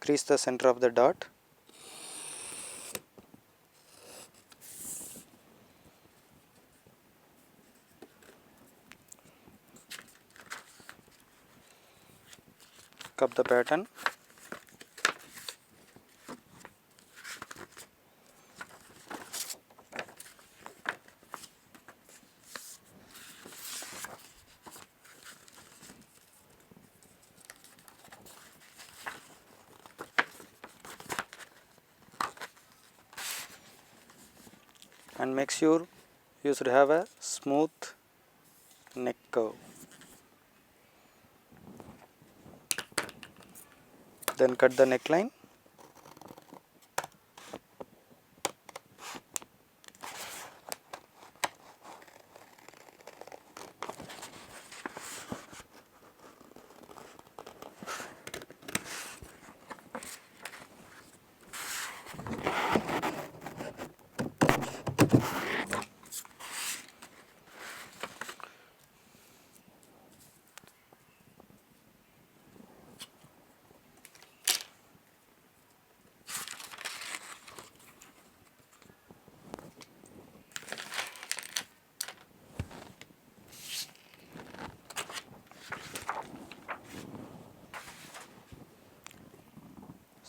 Crease the center of the dot. Cup the pattern. And make sure you should have a smooth neck curve. Then cut the neckline.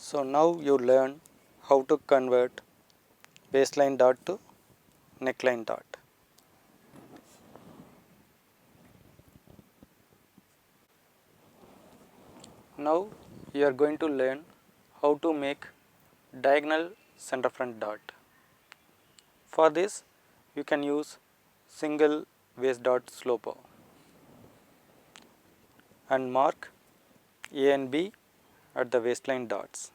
So now you learn how to convert waistline dot to neckline dot. Now you are going to learn how to make diagonal center front dot. For this you can use single waist dot sloper and mark A and B at the waistline dots.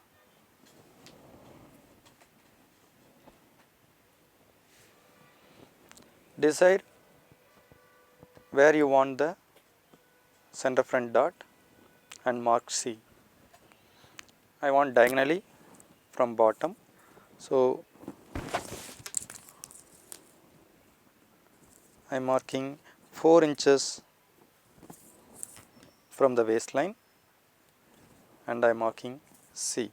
Decide where you want the center front dot and mark C. I want diagonally from bottom, so I am marking 4 inches from the waistline and I am marking C.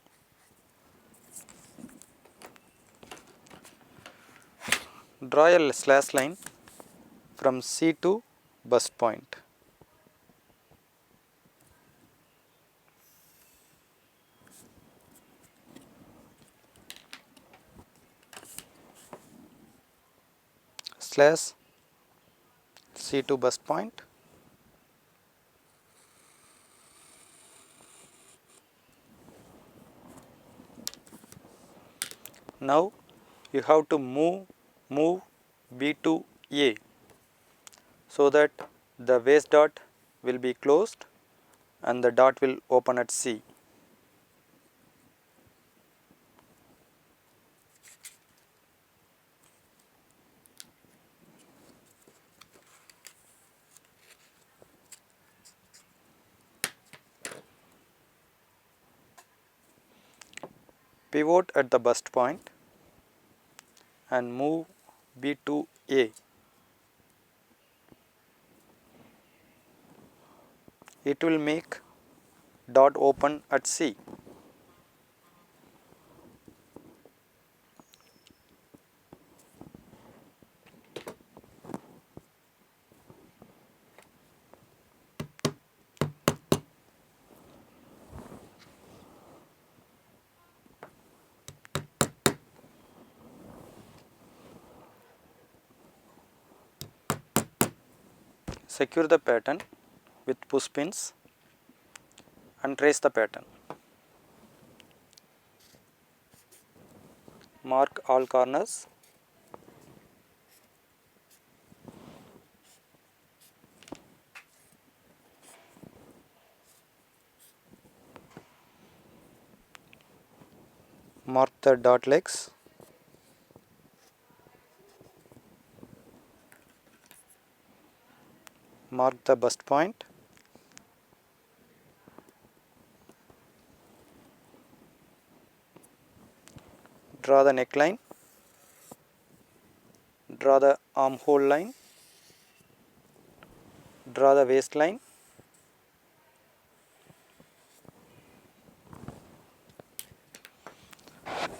Draw a slash line from C to bust point. Slash C to bust point. Now you have to move B to A so that the waist dot will be closed and the dot will open at C. Pivot at the bust point and move B to A. It will make dot open at C. Secure the pattern with push pins and trace the pattern. Mark all corners. Mark the dot legs. Mark the bust point. Draw the neckline. Draw the armhole line. Draw the waistline.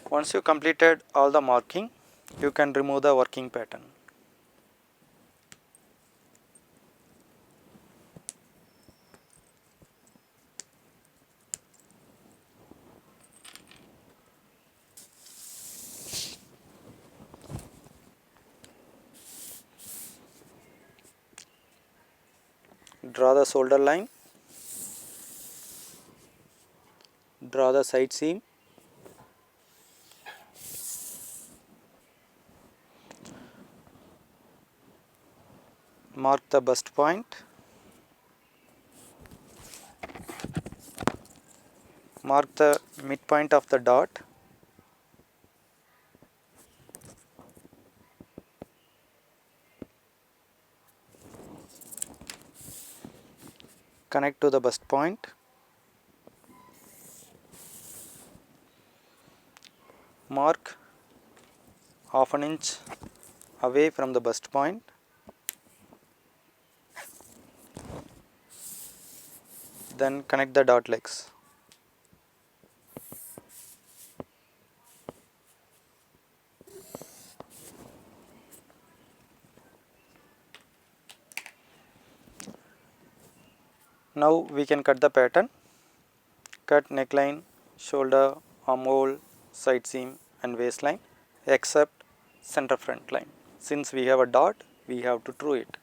Once you completed all the marking, you can remove the working pattern. Draw the shoulder line. Draw the side seam. Mark the bust point. Mark the midpoint of the dot. Connect to the bust point. Mark half an inch away from the bust point. Then connect the dot legs. Now we can cut the pattern. Cut neckline, shoulder, armhole, side seam and waistline except center front line. Since we have a dot, we have to true it.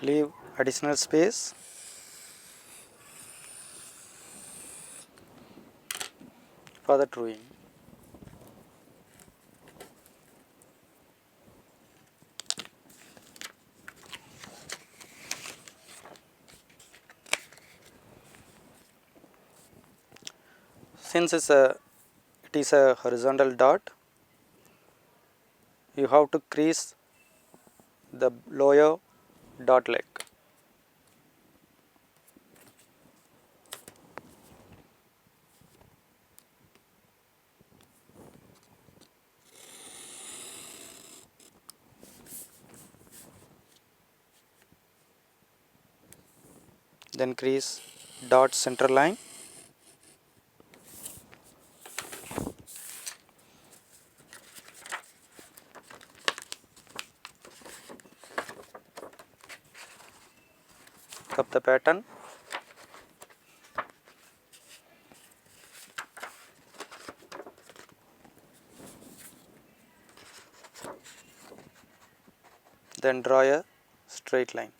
Leave additional space. For the truing. Since it is a horizontal dot, you have to crease the lower dot leg. Then crease dot center line. up the pattern. Then draw a straight line.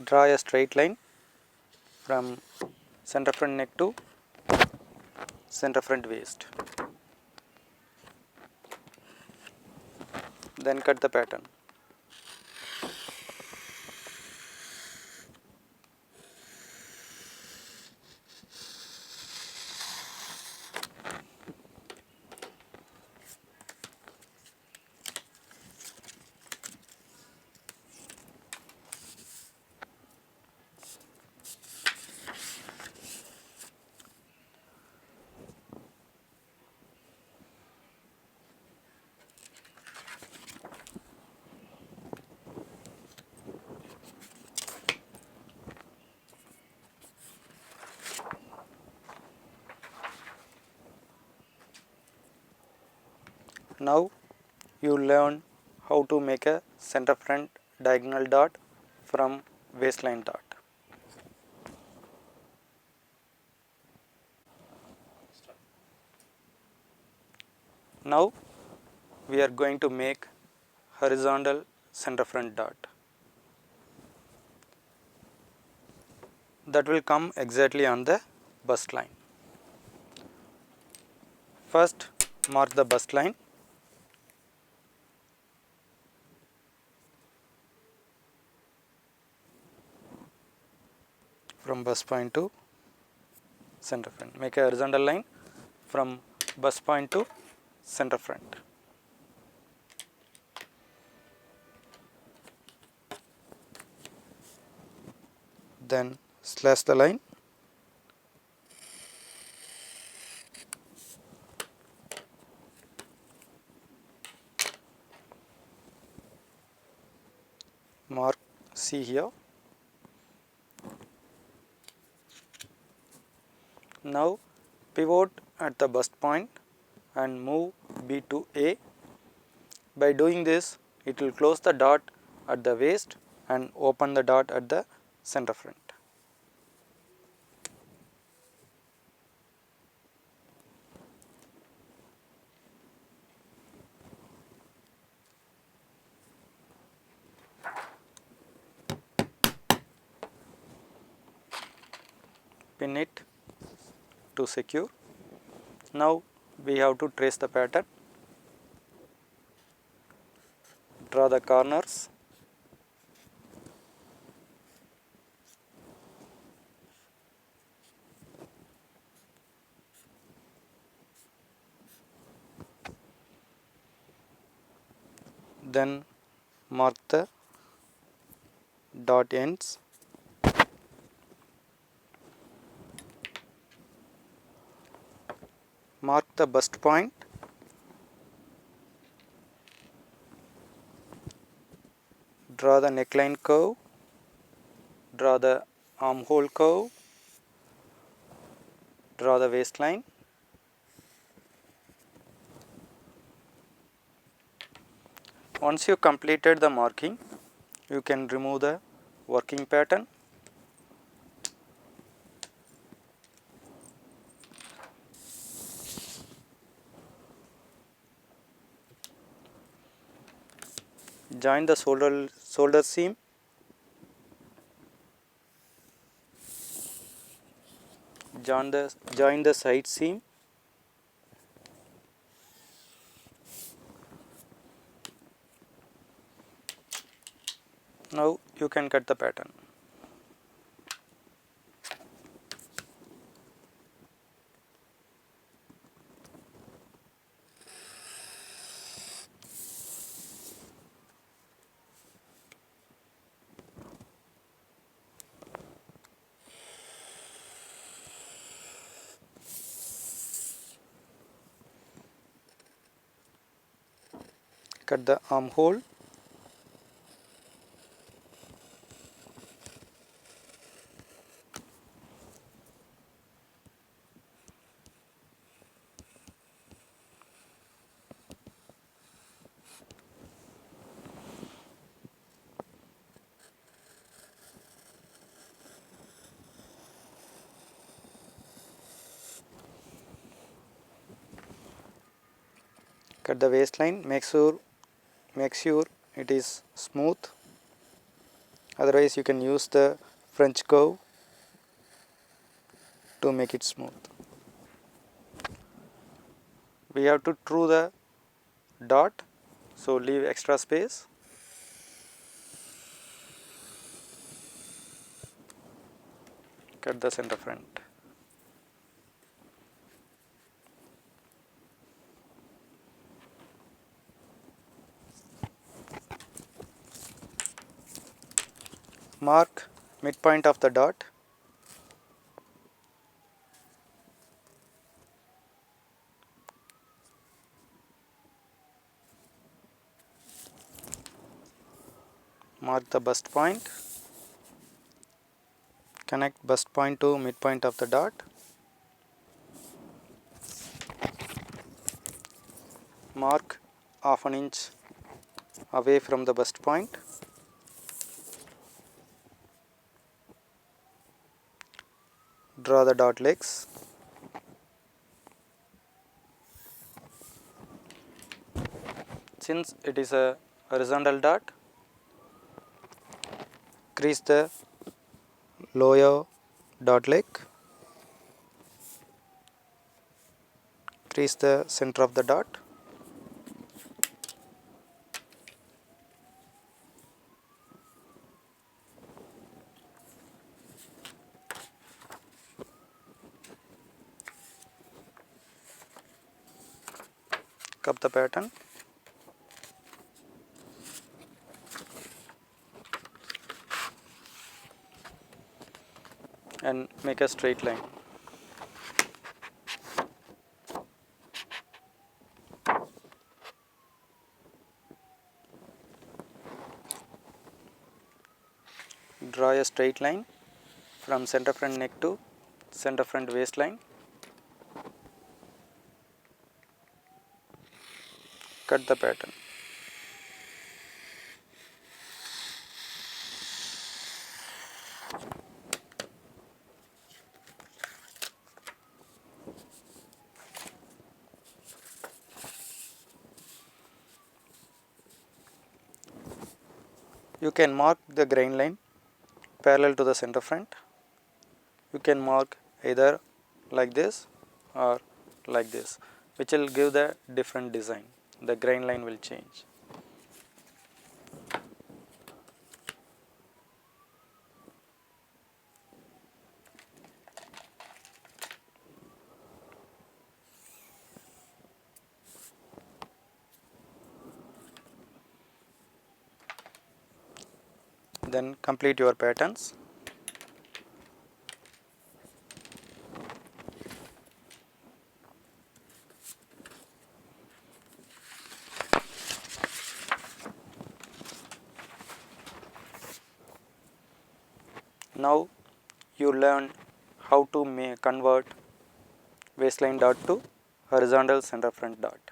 Draw a straight line from center front neck to center front waist. Then cut the pattern. Now you learn how to make a center front diagonal dot from waistline dot. Now we are going to make horizontal center front dot. That will come exactly on the bust line. First mark the bust line. From bust point to center front. Make a horizontal line from bust point to center front. Then slash the line. Mark C here. Now pivot at the bust point and move B to A. By doing this, it will close the dot at the waist and open the dot at the center front. Pin it to secure. Now we have to trace the pattern. Draw the corners. Then mark the dot ends. Mark the bust point. Draw the neckline curve. Draw the armhole curve. Draw the waistline. Once you completed the marking, you can remove the working pattern. Join the shoulder seam. Join the side seam. Now you can cut the pattern. cut the armhole, cut the waistline, make sure it is smooth, otherwise you can use the French curve to make it smooth. We have to true the dot, so leave extra space. Cut the center front. Mark midpoint of the dot. Mark the bust point. Connect bust point to midpoint of the dot. Mark half an inch away from the bust point. Draw the dot legs. Since it is a horizontal dot, crease the lower dot leg, crease the center of the dot, cup the pattern, and make a straight line. Draw a straight line from center front neck to center front waistline. Cut the pattern. You can mark the grain line parallel to the center front. You can mark either like this or like this, which will give the different design. The grain line will change. Then complete your patterns. Now you learn how to convert waistline dot to horizontal center front dot.